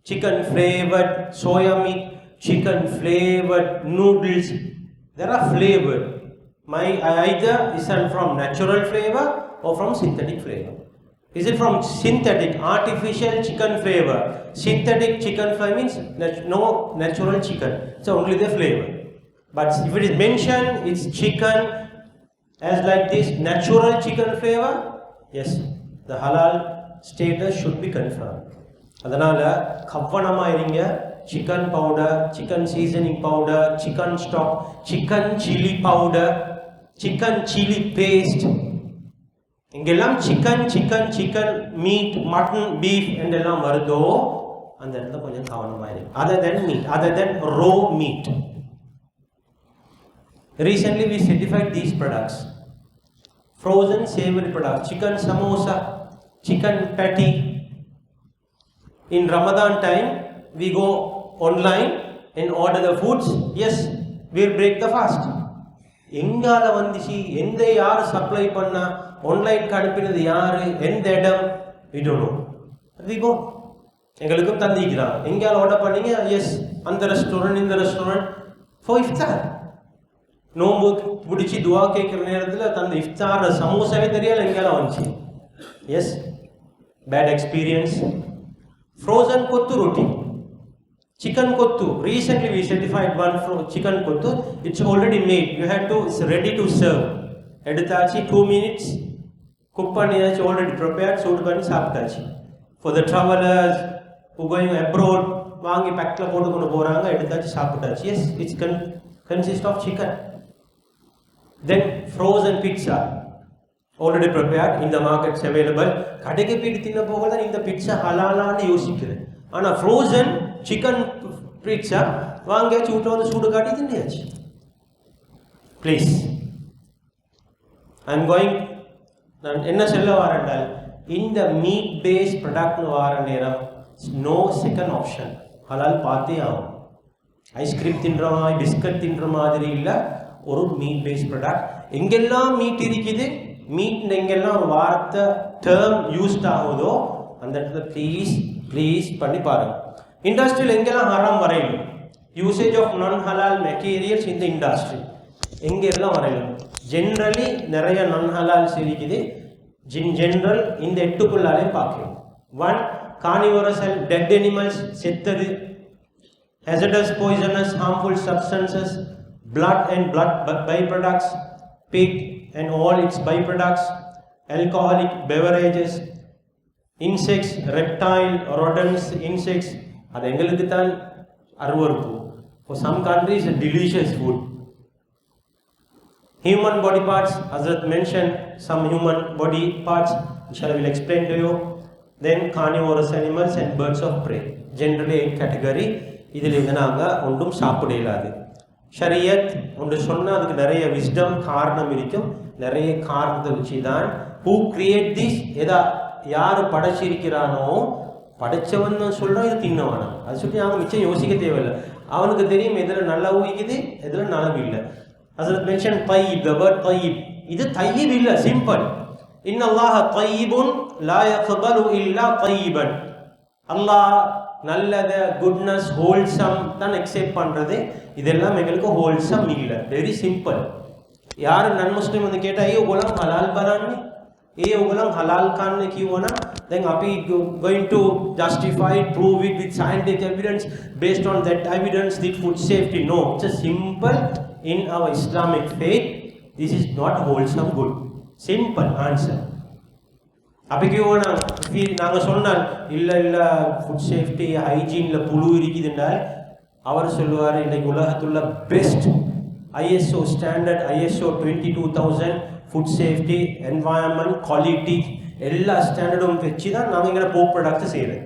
Chicken flavored soya meat, chicken flavored noodles. There are flavored. Either is it from natural flavor or from synthetic flavor. Is it from synthetic, artificial chicken flavor? Synthetic chicken flavor means no natural chicken. It's only the flavor. But if it is mentioned, it's chicken as like this natural chicken flavor, yes, the halal status should be confirmed. அதனால கவனமா இருங்க. Chicken powder, chicken seasoning powder, chicken stock, chicken chilli powder, chicken chilli paste, இங்கெல்லாம் chicken meat, mutton, beef என்றெல்லாம் வருதோ அந்த இடத்துல கொஞ்சம் கவனமா இருங்க. other than raw meat. Recently we certified these products. Frozen savory products, chicken samosa, chicken patty. In Ramadan time, we go online and order the foods. Yes, we'll break the fast. எங்கால வந்துச்சு, எந்த யார் supply பண்ணா, ஆன்லைனுக்கு அனுப்பினது யாரு, எந்த இடம், we don't know. We go. எங்களுக்கும் தந்திக்கிறான். எங்கால ஆர்டர் பண்ணீங்க? எஸ், அந்த ரெஸ்டாரண்ட், இந்த ரெஸ்டாரண்ட், for iftar. நோம்பு பிடிச்சி துவா கேட்குற நேரத்தில் தந்த இஃப்தார் சமோசாவே தெரியல எங்கால வந்துச்சு. Yes, bad experience. Frozen kottu roti, chicken kottu. Recently we certified one chicken kottu. It's already made. You have to, it's ready to serve. Eduthachi 2 minutes. Cook panniyachi, already prepared. Sood panni saaptachi. For the travelers who going abroad, vaangi pack la potu kondu poranga, eduthachi saaptachi. Yes, it's consists of chicken. Then frozen pizza, already prepared, in the markets available. கடைக்கு போயிட்டு தின்ன போக தான் இந்த pizza ஹலாலான்னு யோசிக்கிறேன். ஆனால் frozen chicken pizza வாங்கியாச்சு, வீட்டில் வந்து சூடு காட்டி தின்னியாச்சு. ப்ளீஸ், நான் என்ன சொல்ல வரேன்டால், இந்த மீட் பேஸ்ட் ப்ராடக்ட் வார நேரம் நோ செகண்ட் ஆப்ஷன், ஹலால் பார்த்தே ஆகும். ஐஸ்கிரீம் தின்ற மாதிரி பிஸ்கட் தின்ற மாதிரி இல்லை, ஒரு மீட் பேஸ்ட் ப்ராடக்ட். எங்கெல்லாம் மீட் இருக்குது, மீட் எங்கெல்லாம் ஒரு வார்த்தை டேர்ம் யூஸ்ட் ஆகுதோ அந்த இடத்துல ப்ளீஸ் பண்ணி பாருங்க. இண்டஸ்ட்ரியில் எங்கெல்லாம் ஹராம் வரையிலும், யூசேஜ் ஆஃப் நான் ஹலால் மெட்டீரியல்ஸ் இந்த இண்டஸ்ட்ரி எங்கெல்லாம் வரையிலும். ஜென்ரலி நிறைய நான் ஹலால்ஸ் இருக்குது. ஜென்ரல் இந்த 8க்குள்ளாலே பார்க்கலாம். 1. கார்னிவரஸ் அண்ட் டெட் அனிமல்ஸ், செத்தது, hazardous, poisonous, harmful substances, blood and blood byproducts, pig and all its byproducts, alcoholic beverages, insects, reptile, rodents, insects. அது எங்களுக்கு தான் அருவருப்பு. For some countries a delicious food. Human body parts, Hazrat mentioned some human body parts which I will explain to you. Then carnivorous animals and birds of prey. Generally 8 category. இதில் இருந்து நாங்கள் ஒன்றும் சாப்பிட இயலாது. ஷரியத் ஒன்று சொன்னால் அதுக்கு நிறைய விஸ்டம் காரணம் இருக்கும். நிறைய காரணத்தை வச்சு தான் who create this, யார் படைச்சிருக்கிறானோ படைச்சவன் சொல்கிறான் இது தின்னவானா, அது சொல்லி அவங்க மிச்சம் யோசிக்க தேவையில்லை. அவனுக்கு தெரியும் எதில் நல்லா ஊகிக்குது எதில் நலவு இல்லை. ஹஸரத் மென்ஷன் தையிப், the word தையிப், இது தையிப் இல்லை, சிம்பிள். இன்னல்லாஹ தையிபுன் லா யக்பலு இல்லா தையிபன். அல்லாஹ் நல்லதை, குட்னஸ், ஹோல்சம் தான் எக்ஸெப்ட் பண்ணுறது. இதெல்லாம் எங்களுக்கு ஹோல்சம் இல்லை, வெரி சிம்பிள். யார் நன் முஸ்லிம் வந்து கேட்டால் ஏ உலகம் ஹலால் பரான்னு, ஏ உலகம் ஹலால் கான்னு கியூனா, then අපි going to justify it, prove it with scientific evidence, based on that evidence the food safety. No, it's a simple. In our Islamic faith this is not wholesome good. Simple answer. அப்போ கியூனா நாங்கள் சொன்னால் இல்லை food safety ஹைஜீனில் புழு இருக்குதுன்றால் அவர் சொல்லுவார் இன்றைக்கு உலகத்துள்ள best ISO standard ISO 22000 food safety, environment, quality எல்லா ஸ்டாண்டர்டும் வச்சு தான் நாங்கள் இங்கே போக் ப்ராடக்ட்ஸை செய்கிறோம்.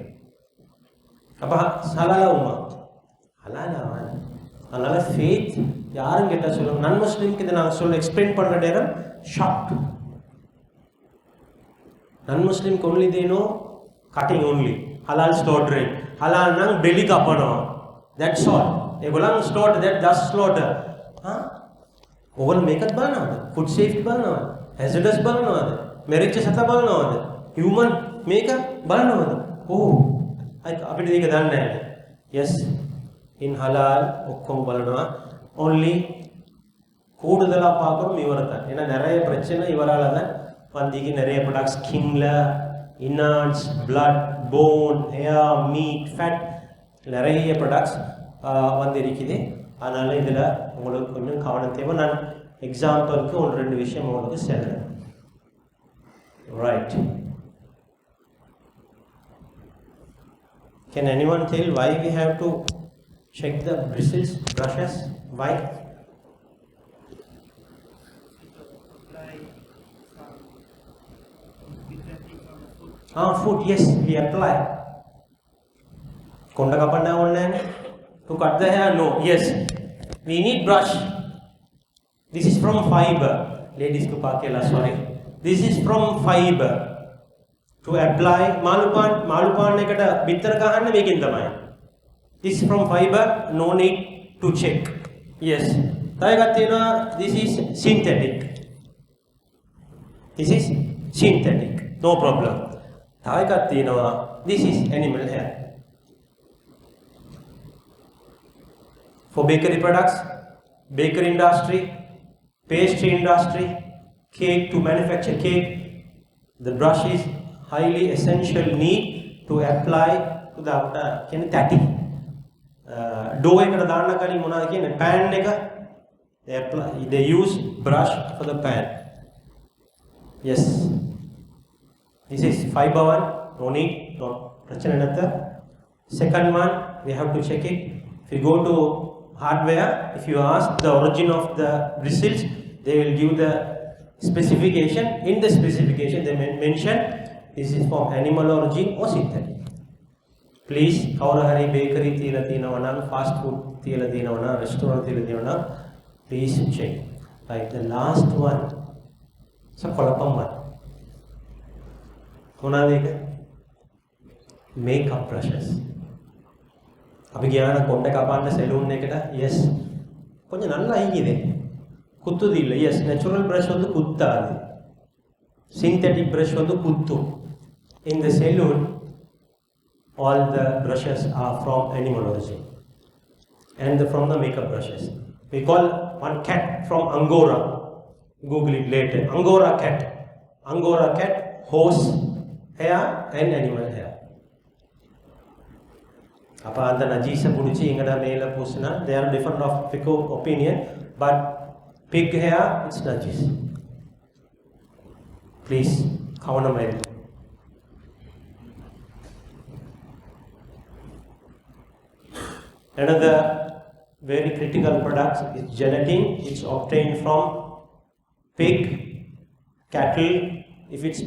அப்போ ஹலாலாவுமா? ஹலாலாவா? அதனால் ஃபேத் யாரும் கேட்டால் சொல்லுவாங்க. நான் முஸ்லீமுக்கு இதை நாங்கள் எக்ஸ்பிளைன் பண்ணுற நேரம் shock. Non-Muslim only they know cutting only. Halal slaughtering. Halal nang belly kapana. That's all. Egolang slaughter that just slaughter. Huh? Oval makeat balna. Food safety balna. Hazardous balna. Marriage sata balna. Human makeup balna. Oh, apni dekha danna. Yes, in halal okkom balna. Only கூடுதலா பார்க்கணும் இவரை தான். ஏன்னா நிறைய பிரச்சனை இவரால் தான் வந்திக்கு. நிறைய ப்ராடக்ட்ஸ் ஸ்கின்ல, innards, blood, bone, hair, meat, fat நிறைய ப்ராடக்ட்ஸ் வந்து இருக்குது. அதனால் இதில் உங்களுக்கு கொஞ்சம் கவனம் தேவை. நான் எக்ஸாம்பிளுக்கு 1-2 விஷயம் உங்களுக்கு சொல்கிறேன். Right. Can anyone tell why we have to check the bristles, brushes? Why? Food, yes, we apply. Konda kapanna online to cut the hair? No, yes. We need brush. This is from fiber. Ladies ko pakela, sorry. This is from fiber. To apply malupan ekata bitter gahanna mekin thamai. This is from fiber, no need to check. Yes. Thawa ekak thiyena, this is synthetic. This is synthetic. No problem. තව එකක් තියෙනවා, this is animal hair. For bakery products, bakery industry, pastry industry, cake, to manufacture cake, the brush is highly essential need to apply to the කියන්නේ තැටි dough එකට දාන්න කලින් මොනවද කියන්නේ pan එක, they use brush for the pan. Yes. This is fiber one, no need, no prachana natha. Second one, we have to check it. If you go to hardware, if you ask the origin of the bristles, they will give the specification. In the specification, they mention this is from animal origin or synthetic. Please, kaurahari bakery thiyala tiyanawana, fast food thiyala tiyanawana, restaurant thiyala tiyanawana, please check. Right, the last one, so kolapam one. මොනවාද ඒක? makeup brushes. අපි ගියාන කොණ්ඩ කපන්න saloon එකට. yes. கொஞ்சம் நல்லா ஈங்குதே. குத்துது இல்ல. yes. natural brush வந்து குத்தாது. synthetic brush வந்து குத்தும். In the saloon, all the brushes are from animal origin and from the makeup brushes. We call one cat from Angora. Google it later. Angora cat. Angora cat, horse hair and animal hair. அப்ப அந்த நஜீஸை பிடிச்சி எங்கட மேல பூசினா they are different of fiqh opinion, but pig hair it's najis. Please கவனமா இருங்க. Another very critical product is gelatin. It's obtained from pig, cattle. If it's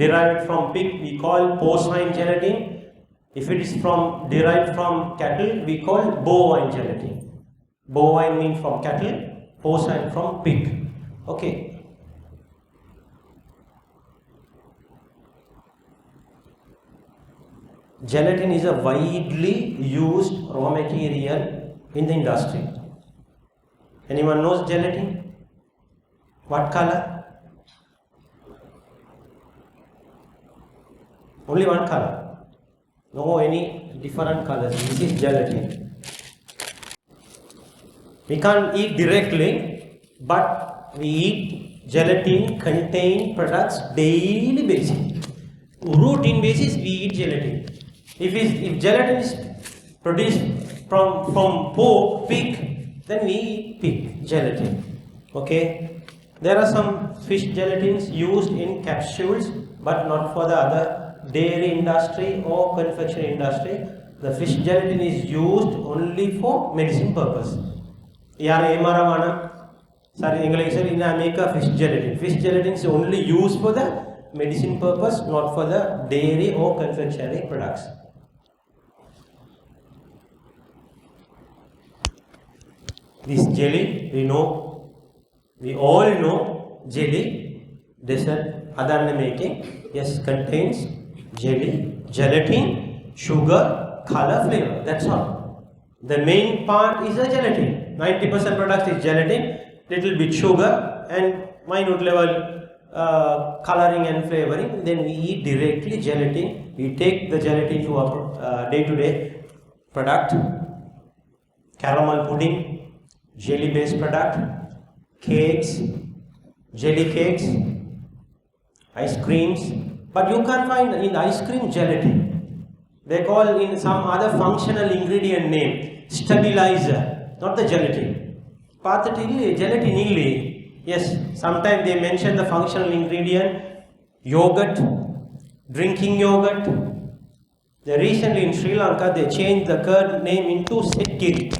derived from pig, we call porcine gelatin. If it is derived from cattle, we call bovine gelatin. Bovine means from cattle, porcine from pig. Okay. Gelatin is a widely used raw material in the industry. Anyone knows gelatin? What color? Only one color. No any different colors. This is gelatin. We can't eat directly, but we eat gelatin contained products daily basis. Routine basis we eat gelatin. If gelatin is produced from pork, pig, then we eat pig gelatin. Okay. There are some fish gelatins used in capsules, but not for the other dairy industry or confectionery industry. The fish gelatin is used only for medicine purpose. Yara emaravana sorry English sir in America fish gelatin. Fish gelatin is only used for the medicine purpose, not for the dairy or confectionery products. This jelly we all know jelly dessert adanna making, yes, contains jelly, gelatin, sugar, color, flavor. That's all. The main part is a gelatin. 90% product is gelatin, little bit sugar and minute level coloring and flavoring. Then we eat directly gelatin. We take the gelatin to our day-to-day product. Caramel pudding, jelly based product, cakes, jelly cakes, ice creams. But you can't find in ice cream gelatin. They call in some other functional ingredient name stabilizer, not the gelatin. Pathati gelatin illi. Yes, sometimes they mention the functional ingredient yogurt, drinking yogurt. They recently in Sri Lanka they changed the curd name into Setkiri.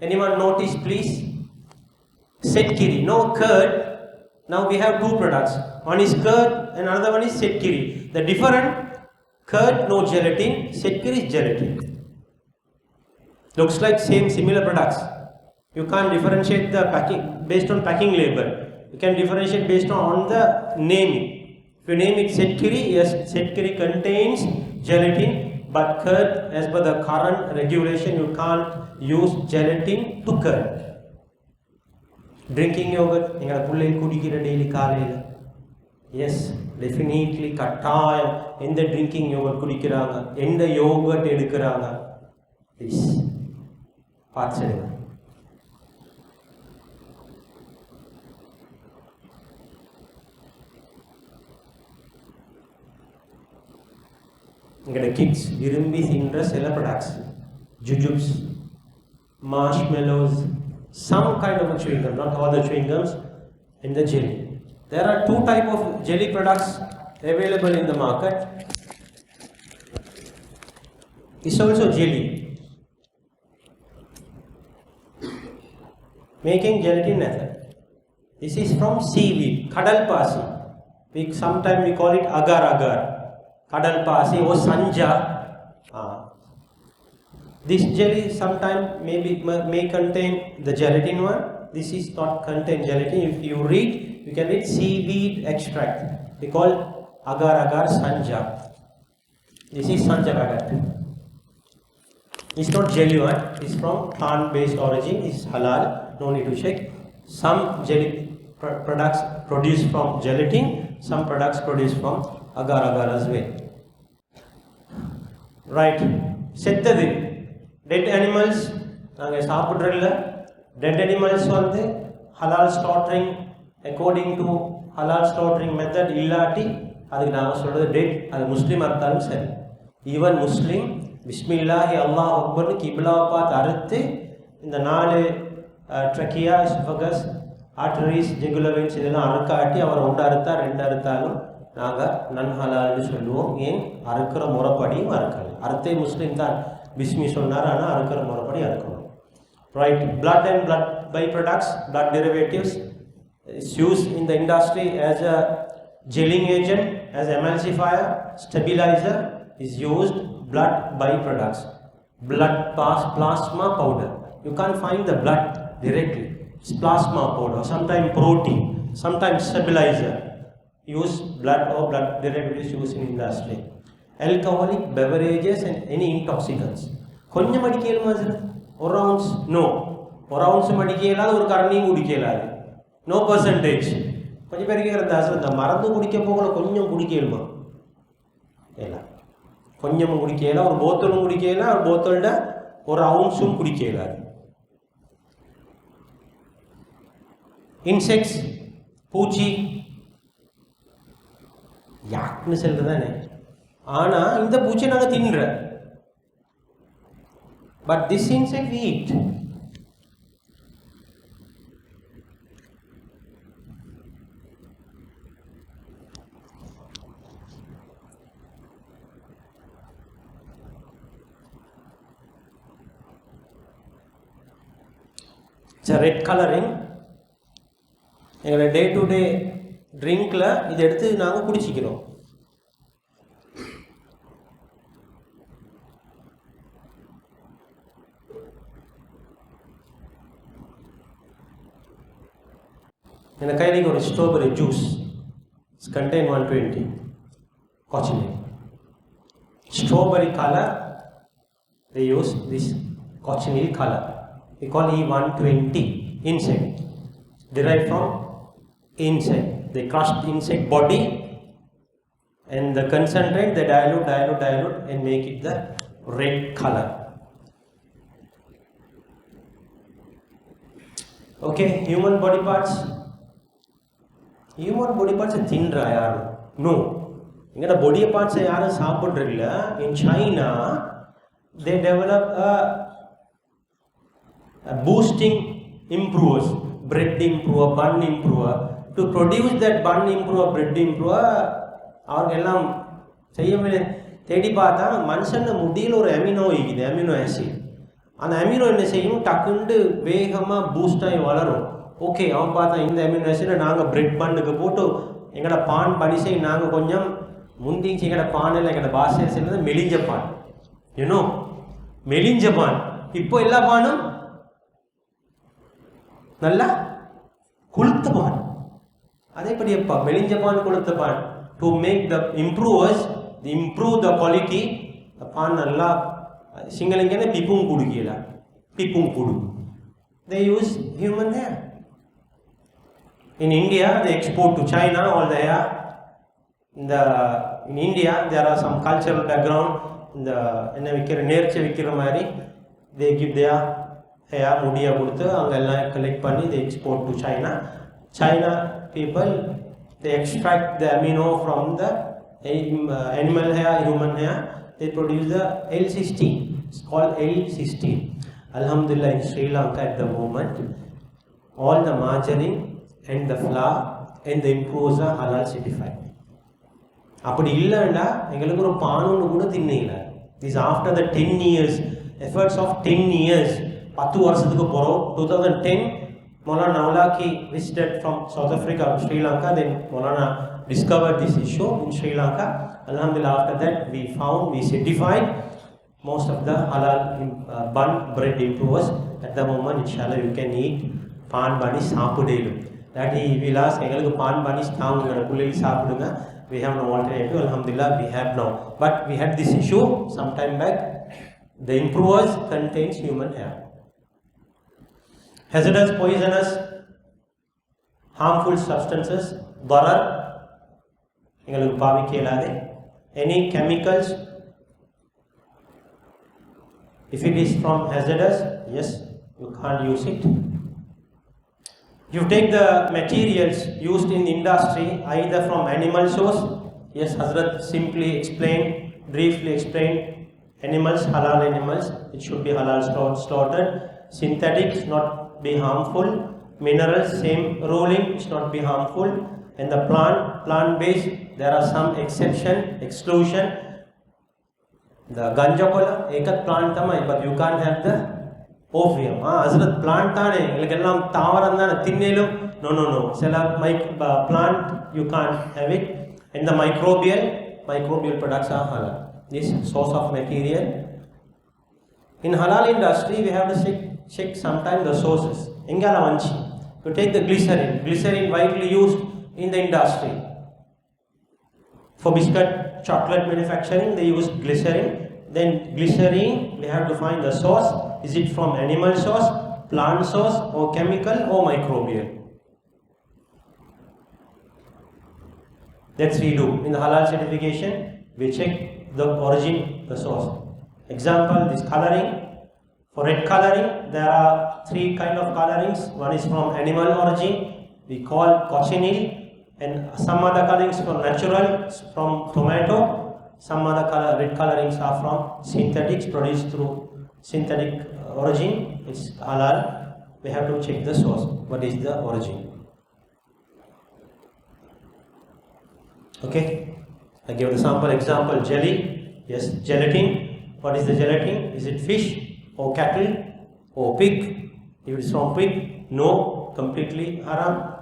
Anyone notice please? Setkiri, no curd. Now we have two products. One is curd and another one is Setkiri. The different curd no gelatin, Setkiri is gelatin. Looks like similar products. You can't differentiate the packing based on packing label. You can differentiate based on the naming. If you name it Setkiri, yes, Setkiri contains gelatin, but curd, as per the current regulation, you can't use gelatin to curd. Drinking yogurt, you can daily kalayila. Yes, definitely kattayam. In the drinking yogurt kudikiranga, in the yogurt edukuranga. This parts edukuranga. The kids virumbi thindra sela products, jujubes, marshmallows, some kind of a chewing gum, not all the chewing gums, and the jelly. There are two types of jelly products available in the market. It's also jelly. Making gelatin method. This is from seaweed, kadalpasi. Sometimes we call it agar agar. Kadalpasi or sanja. This jelly sometimes may contain the gelatin one. This is not contain gelatin. If you read, you can read seaweed extract. We call agar agar sanja. This is sanja packet. It's not genuine. It's from plant-based origin. It's halal. No need to check. Some jelly products produced from gelatin. Some products produced from agar agar as well. Right. செத்தது dead animals நாங்கள் சாப்பிட்றதில்ல. Dead animals வந்து ஹலால் slaughtering according to ஹலால் slaughtering method இல்லாட்டி அதுக்கு நாங்கள் சொல்கிறது dead. அது முஸ்லீமாக இருந்தாலும் சரி. ஈவன் முஸ்லீம் பிஸ்மில்லாஹி அல்லாஹ் அக்பர்னு கிப்லாவை பார்த்து அறுத்து இந்த 4 ட்ரக்கியா எஸ்பகஸ் ஆர்டரிஸ் ஜெகுலர் வெயின்ஸ் இதெல்லாம் அறுக்காட்டி அவர் 1 அறுத்தா 2 அறுத்தாலும் நாங்கள் நன் ஹலால்னு சொல்லுவோம். ஏன் அறுக்கிற முறைப்படியும் அறுக்கல. அறுத்தே முஸ்லீம் தான் பிஸ்மி சொன்னார், ஆனால் அறுக்கிற முறைப்படி அறுக்கணும். Right. blood and blood byproducts, blood derivatives is used in the industry as a gelling agent, as emulsifier, stabilizer is used. Blood byproducts, blood plasma powder. You can't find the blood directly. It's plasma powder, sometimes protein, sometimes stabilizer. Use blood or blood derivatives used in industry. Alcoholic beverages and any intoxicants. கொஞ்சம் அடிக்கலாமா sir? ஒரு rounds no. ஒரு rounds அடிக்கலாது, ஒரு கரண்டியும் குடிக்கலாது. No percentage. கொஞ்சம் பேர் கேட்குறதா sir, இந்த மருந்து குடிக்க போகல கொஞ்சம் குடிக்கலுமா? இல்லை, கொஞ்சமும் குடிக்கல. ஒரு போத்தலும் குடிக்கல. ஒரு போத்தலோட ஒரு அவுன்ஸும் குடிக்கலாது. இன்செக்ட்ஸ், பூச்சி, யாக்குன்னு சொல்றது தானே. ஆனால் இந்த பூச்சியை நாங்கள் தின்ற. But this insect we eat. Red colouring எங்களோட டே டு டே ட்ரிங்கில் இதை எடுத்து நாங்கள் குடிச்சிக்கிறோம். என் கையில் ஒரு strawberry juice. It's contain 120 cochineal. Strawberry color, they use this cochineal color. We call E120 insect, derived from insect. They crush the insect body and the concentrate, they dilute and make it the red color. Okay, human body parts. Human body parts are thin dry. No. Inga body parts are yaru saapidrilla. In China, they develop a boosting improvers, bread improver, bun improver. To produce that bun improver, bread improver, அவர்களெல்லாம் செய்யவில்லை. தேடி பார்த்தா மனுஷன் முடியில் ஒரு amino இருக்குது, amino acid. அந்த amino என்ன செய்யும், டக்குண்டு வேகமாக பூஸ்ட் ஆகி வளரும். ஓகே, அவன் பார்த்தா இந்த அமினோ ஆசிடை நாங்கள் பிரெட் பண்ணுக்கு போட்டு எங்களோட பான் பனிசை நாங்கள் கொஞ்சம் முந்திச்சு. எங்களோட பானில் எங்களோட பாஷையில் சேர்ந்தது மெலிஞ்ச பான். யூனோ, மெலிஞ்ச பான். இப்போ எல்லா பானும் நல்லா கொளுத்த பான். அதேபடி எப்பா மெலிஞ்ச பான் கொளுத்த பான். To make the improvers, improve the quality. பான் நல்லா சிங்களங்கன்னு பிப்பும் குடுக்கல, பிப்பும் குடு. They use human hair. In India, they export to China all the hair. In India, there are some cultural background. என்ன விற்கிற நேர்ச்சி விற்கிற மாதிரி they give their hair முடியை கொடுத்து அங்கெல்லாம் கலெக்ட் பண்ணி they export to China. China people, they extract the amino from the animal hair, human hair. They produce the L-cysteine. It's called L-cysteine. Alhamdulillah, in Sri Lanka at the moment, all the margarine and the flour and the improvers are halal certified. அப்படி இல்லைண்டா எங்களுக்கு ஒரு பானொன்று கூட தின்னல. This after the 10 years efforts of 10 years, 10 வருஷத்துக்கு போகிறோம். 2010 Maulana Naulaki visited from South Africa to Sri Lanka. Then Maulana discovered this issue in Sri Lanka. Alhamdulillah, after that we certified most of the halal bun bread improvers. At the moment, inshallah, you can eat pan bani saapudelu. That he will ask, எங்களுக்கு பான் பண்ணி தாங்க பிள்ளைகள் சாப்பிடுங்க. We have no alternative. Alhamdulillah, we have now. But we had this issue some time back. The improvers contains human hair. Hazardous, poisonous, harmful substances, darar, any chemicals. If it is from hazardous, yes, you can't use it. You take the materials used in industry either from animal source. Yes, Hazrat simply explained, briefly explained, animals, halal animals, it should be halal slaughtered. Synthetics not be harmful. Minerals, same ruling, it should not be harmful. And the plant-based, there are some exception, exclusion. The ganja kola, ekat plant tamai, but you can't have the opium. Hazrat plant tane, ilkellam tavaran thinnelu. No. Sela plant you can't have it. And the microbial products are halal. This source of material. In halal industry, we have to check sometimes the sources. Ingala vanchi. You take the glycerin widely used in the industry. For biscuit, chocolate manufacturing, they use glycerin. Then glycerin, we have to find the source. Is it from animal source, plant source, or chemical, or microbial? That's we do. In the halal certification, we check the origin, the source. Example, this coloring. For red coloring, there are 3 kind of colorings. One is from animal origin, we call cochineal, and some other colorings from natural, from tomato. Some other red colorings are from synthetics produced through synthetic origin. It's halal. We have to check the source. What is the origin? Okay. I give the sample example. Jelly. Yes, gelatin. What is the gelatin? Is it fish or cattle or pig? If it's from pig, no, completely haram.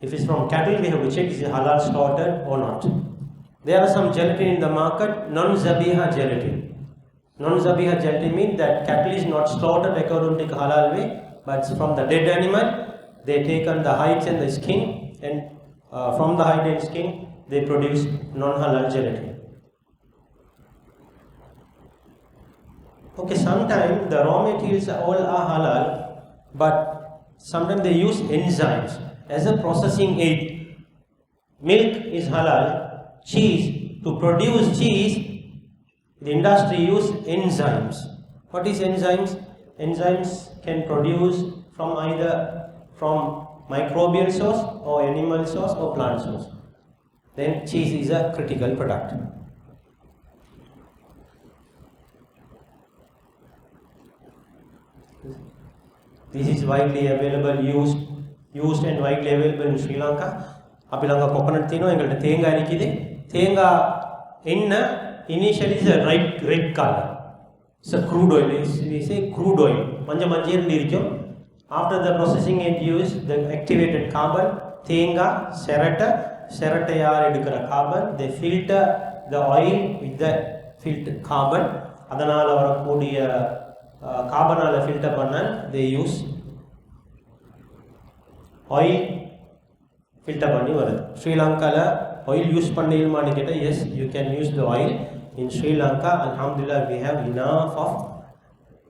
If it's from cattle, we have to check is it halal slaughtered or not. There are some gelatin in the market, non-zabiha gelatin. Non-zabiha gelatin means that cattle is not slaughtered according to halal way, but it's from the dead animal. They take on the hides and the skin, and from the hide and skin, they produce non-halal gelatin. Okay, sometimes the raw materials all are halal, but sometimes they use enzymes as a processing aid. Milk is halal. Cheese, to produce cheese, the industry use enzymes. What is enzymes? Enzymes can produce from either from microbial source or animal source or plant source. Then cheese is a critical product. This is widely available, used and widely available in Sri Lanka. Apilanga coconut thino, engalta thenga irukide. Thenga enna initially is a red color. It's a crude oil. We say crude oil. Manja irukkum. After the processing it used the activated carbon, thenga, serata yaar edukra carbon. They filter the oil with the filtered carbon. Adanala varakodiya carbon ala filter panna they use oil. Filter panni varudhu. Sri Lanka la oil use pannilmaanu ketta, yes, you can use the oil. In Sri Lanka, alhamdulillah, we have enough of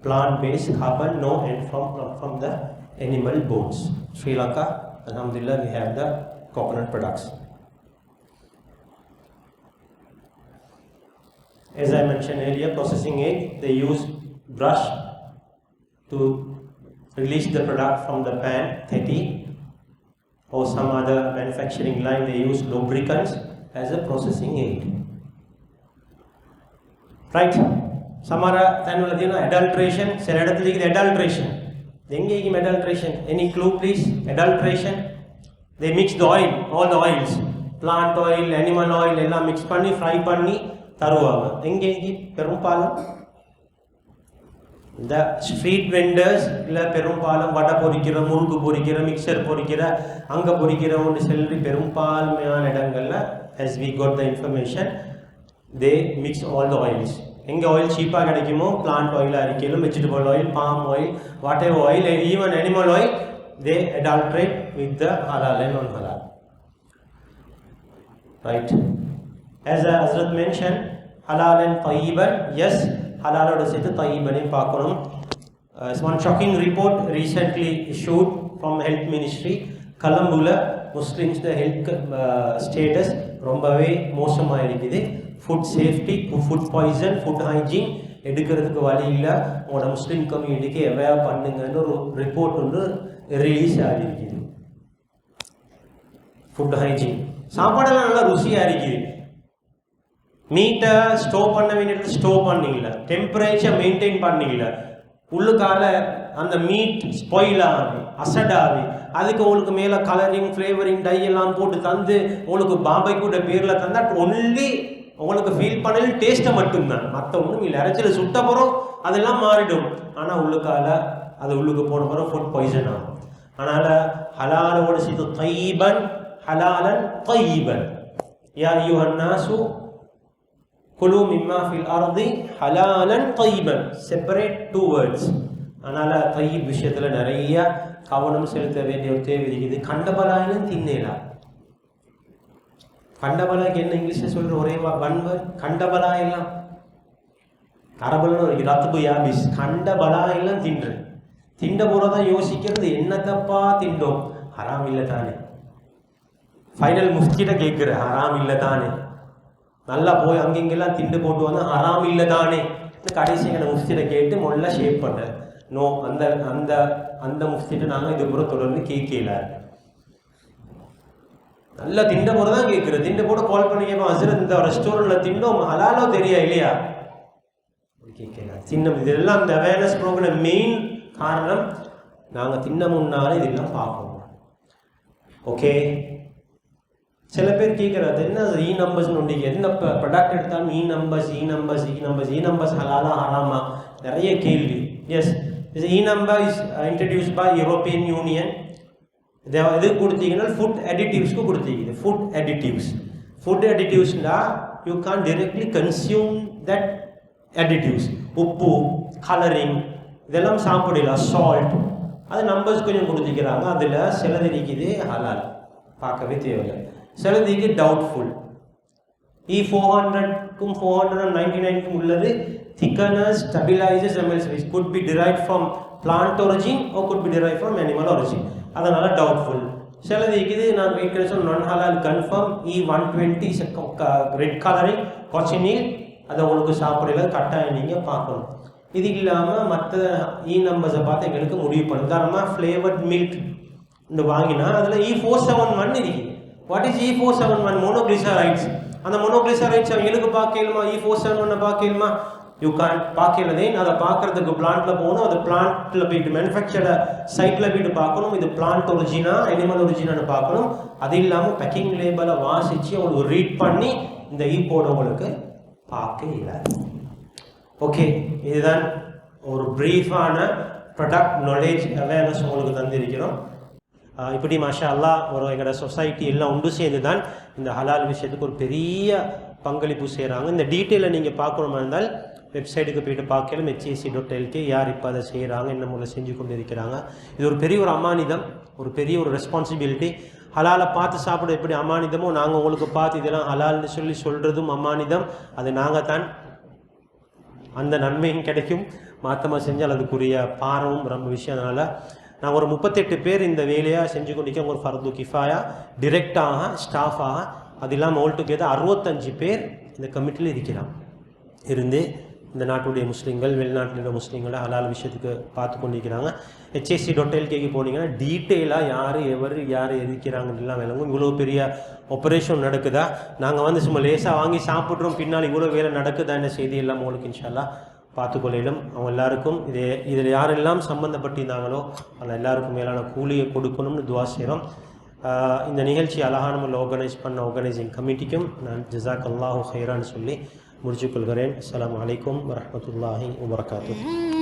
plant-based carbon, no, and from the animal bones. Sri Lanka, alhamdulillah, we have the coconut products. As I mentioned earlier, processing aid, they use brush to release the product from the pan, theti, or some other manufacturing line, they use lubricants as a processing aid. Right? Samara thanula adulteration, adulteration. Denge adulteration. Any clue please? Adulteration. They mix the oil, all the oils. Plant oil, animal oil, ella mix panni, fry panni, taruvaga. Denge perumpalam. The street vendors, perumpalam, vada porikira, murgu porikira, mixer porikira, anga porikira, only celery perumpal, as we got the information, they mix all the oils. Enga oil cheaper kadikimo, plant oil, vegetable oil, palm oil, whatever oil, even animal oil, they adulterate with the halal and non-halal. Right? as Hazrat mentioned, halal and tayyiban, yes, halaloட சேர்த்து tayyibaனையும் பார்க்கணும். One shocking report recently issued from health ministry, Colomboல Muslims health status ரொம்பவே மோசமாக இருக்குது. Food safety, food poison, food hygiene எடுக்கிறதுக்கு வழி இல்லை. உங்களோட முஸ்லீம் கம்யூனிட்டிக்கு எவையாக பண்ணுங்கன்னு ஒரு ரிப்போர்ட் ஒன்று ரிலீஸ் ஆகிருக்குது. ஃபுட் ஹைஜீன் சாப்பாடெல்லாம் நல்லா ருசியாக இருக்குது. மீட்டை ஸ்டோர் பண்ண வேண்டியது ஸ்டோர் பண்ணிக்கல, டெம்பரேச்சர் மெயின்டைன் பண்ணிக்கல, உள்ளுக்கால அந்த மீட் ஸ்பாயில் ஆகி அசடாகி அதுக்கு உங்களுக்கு மேலே கலரிங் ஃப்ளேவரிங் டை எல்லாம் போட்டு தந்து உங்களுக்கு பாபை கூட பேரில் தந்தா ஒன்லி உங்களுக்கு ஃபீல் பண்ணல டேஸ்ட்டை மட்டும்தான், மற்ற ஒன்றும் இல்லை. இறைச்சல் சுட்ட பிறகு அதெல்லாம் மாறிடும். ஆனால் உள்ளுக்கால அது உள்ளுக்கு போன பிறகு ஃபுட் பாய்சன் ஆகும். அதனால் ஹலாலோட சேர்த்து தையீபன், ஹலாலன் தையீபன். யா அய்யுஹன் நாசு குலு மிம்மா ஃபில் அர்தி ஹலாலன் தையீபன், செப்பரேட் டூ வேர்ட்ஸ். அதனால் தையீப் விஷயத்தில் நிறைய கவனம் செலுத்த வேண்டிய ஒரு தேவை இருக்குது. கண்டபலாயிலும் தின்னேலாம். கண்டபலாய்க்கு என்ன இங்கிலீஷில் சொல்கிற ஒரே வன்வர் கண்டபலாயெல்லாம் அரபுன்னு ஒரு ரத்துபு யாபிஸ். கண்டபலாயெல்லாம் தின்றேன். திண்ட போகிறதான் யோசிக்கிறது, என்னத்தப்பா திண்டோம், ஹராம் இல்லை தானே. ஃபைனல் முஃப்திட்ட கேட்குற ஹராம் இல்லை தானே. நல்லா போய் அங்கெங்கெல்லாம் திண்டு போட்டு வந்து ஹராம் இல்லை தானே. கடைசி அந்த முஃப்திட்ட கேட்டு மொல்ல ஷேப் பண்ணுறேன். நோ, அந்த அந்த அந்த முஃப்திட்ட நாங்கள் இது கூட தொடர்ந்து கேட்கல. நல்லா திண்ட போட தான் கேட்குறேன். திண்ட போட கால் பண்ணி கேட்போம், ஹஸ்ரத் இந்த ரெஸ்டாரண்ட்டில் திண்டோம் ஹலாலோ தெரியா இல்லையா கேட்கல. தின்னம் இதெல்லாம் இந்த அவேர்னஸ் ப்ரோக்ராம் மெயின் காரணம். நாங்கள் தின்ன முன்னாலே இதெல்லாம் பார்க்கணும். ஓகே, சில பேர் கேட்குறது என்ன இ நம்பர்ஸ்னு ஒன்று, எந்த ப்ராடக்ட் எடுத்தாலும் இ நம்பர்ஸ் ஹலாலா ஹராமா, நிறைய கேள்வி. Yes, E number is introduced by European Union. இது கொடுத்தீங்கன்னா ஃபுட் அடிட்டிவ்ஸ்க்கு கொடுத்தீங்க. ஃபுட் அடிட்டிவ்ஸ்னா you can directly consume that additives. உப்பு, கலரிங் இதெல்லாம் சாப்பிடலாம். சால்ட் அது நம்பர்ஸ் கொஞ்சம் கொடுத்துக்கிறாங்க. அதில் சிலது இருக்குது ஹலால், பார்க்கவே தேவையில்லை. சிலதுக்கு டவுட்ஃபுல். E400க்கும் 499க்கும் உள்ளது thickeners, stabilisers, emulsifiers could be derived from plant origin or could be derived from animal origin. அதனால டவுட்ஃபுல். சிலது இருக்குது நான் வெயிட் நான் ஹலால் கன்ஃபார்ம். E120 ரெட் கலரிங் கொச்சினில், அதை உங்களுக்கு சாப்பிடலாம், கட்டாயம் நீங்கள் பார்க்கணும். இது இல்லாமல் மற்ற இ நம்பர்ஸை பார்த்து எங்களுக்கு முடிவு பண்ணும். உதாரணமாக ஃப்ளேவர்ட் மில்க் இந்த வாங்கினா அதில் E471 இருக்குது. What is E471? மோனோக்ளிசரைட்ஸ். அந்த மோனோக்ளிசரைட்ஸ் அவங்களுக்கு பார்க்கலுமா? E471 பார்க்கலுமா? யூ கான் பார்க்கலதே. அதை பார்க்கறதுக்கு பிளான்ட்ல போகணும். அது பிளான்ட்ல போயிட்டு மேனுஃபேக்சர்ட சைட்ல போயிட்டு பார்க்கணும். இது பிளான்ட் ஒரிஜினா அனிமல் ஒரிஜினான்னு பார்க்கணும். அது இல்லாமல் பேக்கிங் லேபிளை வாசித்து அவங்களுக்கு ரீட் பண்ணி இந்த போடவங்களுக்கு பார்க்க இயலாது. ஓகே, இதுதான் ஒரு ப்ரீஃபான ப்ராடக்ட் நாலேஜ் அவேர்னஸ் உங்களுக்கு தந்திருக்கிறோம். இப்படி மாஷா அல்லாஹ் ஒரு எங்களோட சொசைட்டி எல்லாம் ஒன்று சேர்ந்து தான் இந்த ஹலால் விஷயத்துக்கு ஒரு பெரிய பங்களிப்பு செய்கிறாங்க. இந்த டீட்டெயிலை நீங்கள் பார்க்கணுமா இருந்தால் வெப்சைட்டுக்கு போய்ட்டு பார்க்கலாம். HAC.lk யார் இப்போ அதை செய்கிறாங்க, என்ன முறையில் செஞ்சு கொண்டு இருக்கிறாங்க. இது ஒரு பெரிய ஒரு அமானிதம், ஒரு பெரிய ஒரு ரெஸ்பான்சிபிலிட்டி. ஹலாலை பார்த்து சாப்பிட எப்படி அமானிதமோ நாங்கள் உங்களுக்கு பார்த்து இதெல்லாம் ஹலால்னு சொல்லி சொல்கிறதும் அமானிதம். அது நாங்கள் தான் அந்த நன்மையும் கிடைக்கும். மாற்றமாக செஞ்சால் அதுக்குரிய பாரமும் ரொம்ப விஷயம். அதனால் நாங்கள் ஒரு 38 பேர் இந்த வேலையாக செஞ்சு கொண்டிருக்கோம். ஒரு ஃபர்து கிஃபாயா டிரெக்டாக ஸ்டாஃபாக, அது இல்லாமல் ஓல் டுகெதர் 65 பேர் இந்த கமிட்டியில் இருக்கிறாங்க. இருந்து இந்த நாட்டுடைய முஸ்லீம்கள், வெளிநாட்டில் உள்ள முஸ்லீம்களை ஹலால் விஷயத்துக்கு பார்த்து கொண்டிருக்கிறாங்க. HAC.lk போனீங்கன்னா டீட்டெயிலாக யார் இருக்கிறாங்கன்னு எல்லாம் விளங்கும். இவ்வளோ பெரிய ஆப்ரேஷன் நடக்குதா, நாங்கள் சும்மா லேசாக வாங்கி சாப்பிட்றோம், பின்னால் இவ்வளோ வேலை நடக்குதா என்ன செய்தி எல்லாம் உங்களுக்கு இன்ஷால்லா பார்த்துக்கொள்ளிடும். அவங்க எல்லாருக்கும் இதில் யாரெல்லாம் சம்மந்தப்பட்டிருந்தாங்களோ அதில் எல்லாருக்கும் மேலான கூலியை கொடுக்கணும்னு துவா செய்கிறோம். இந்த நிகழ்ச்சி அழகான முறையில் ஆர்கனைஸ் பண்ண ஆர்கனைசிங் கமிட்டிக்கும் நான் ஜஸாக் அல்லாஹு ஹைரான்னு சொல்லி முடிச்சுக்கொள்கிறேன். அஸ்ஸலாமு அலைக்கும் வரஹ்மத்துல்லாஹி வபரகாத்துஹு.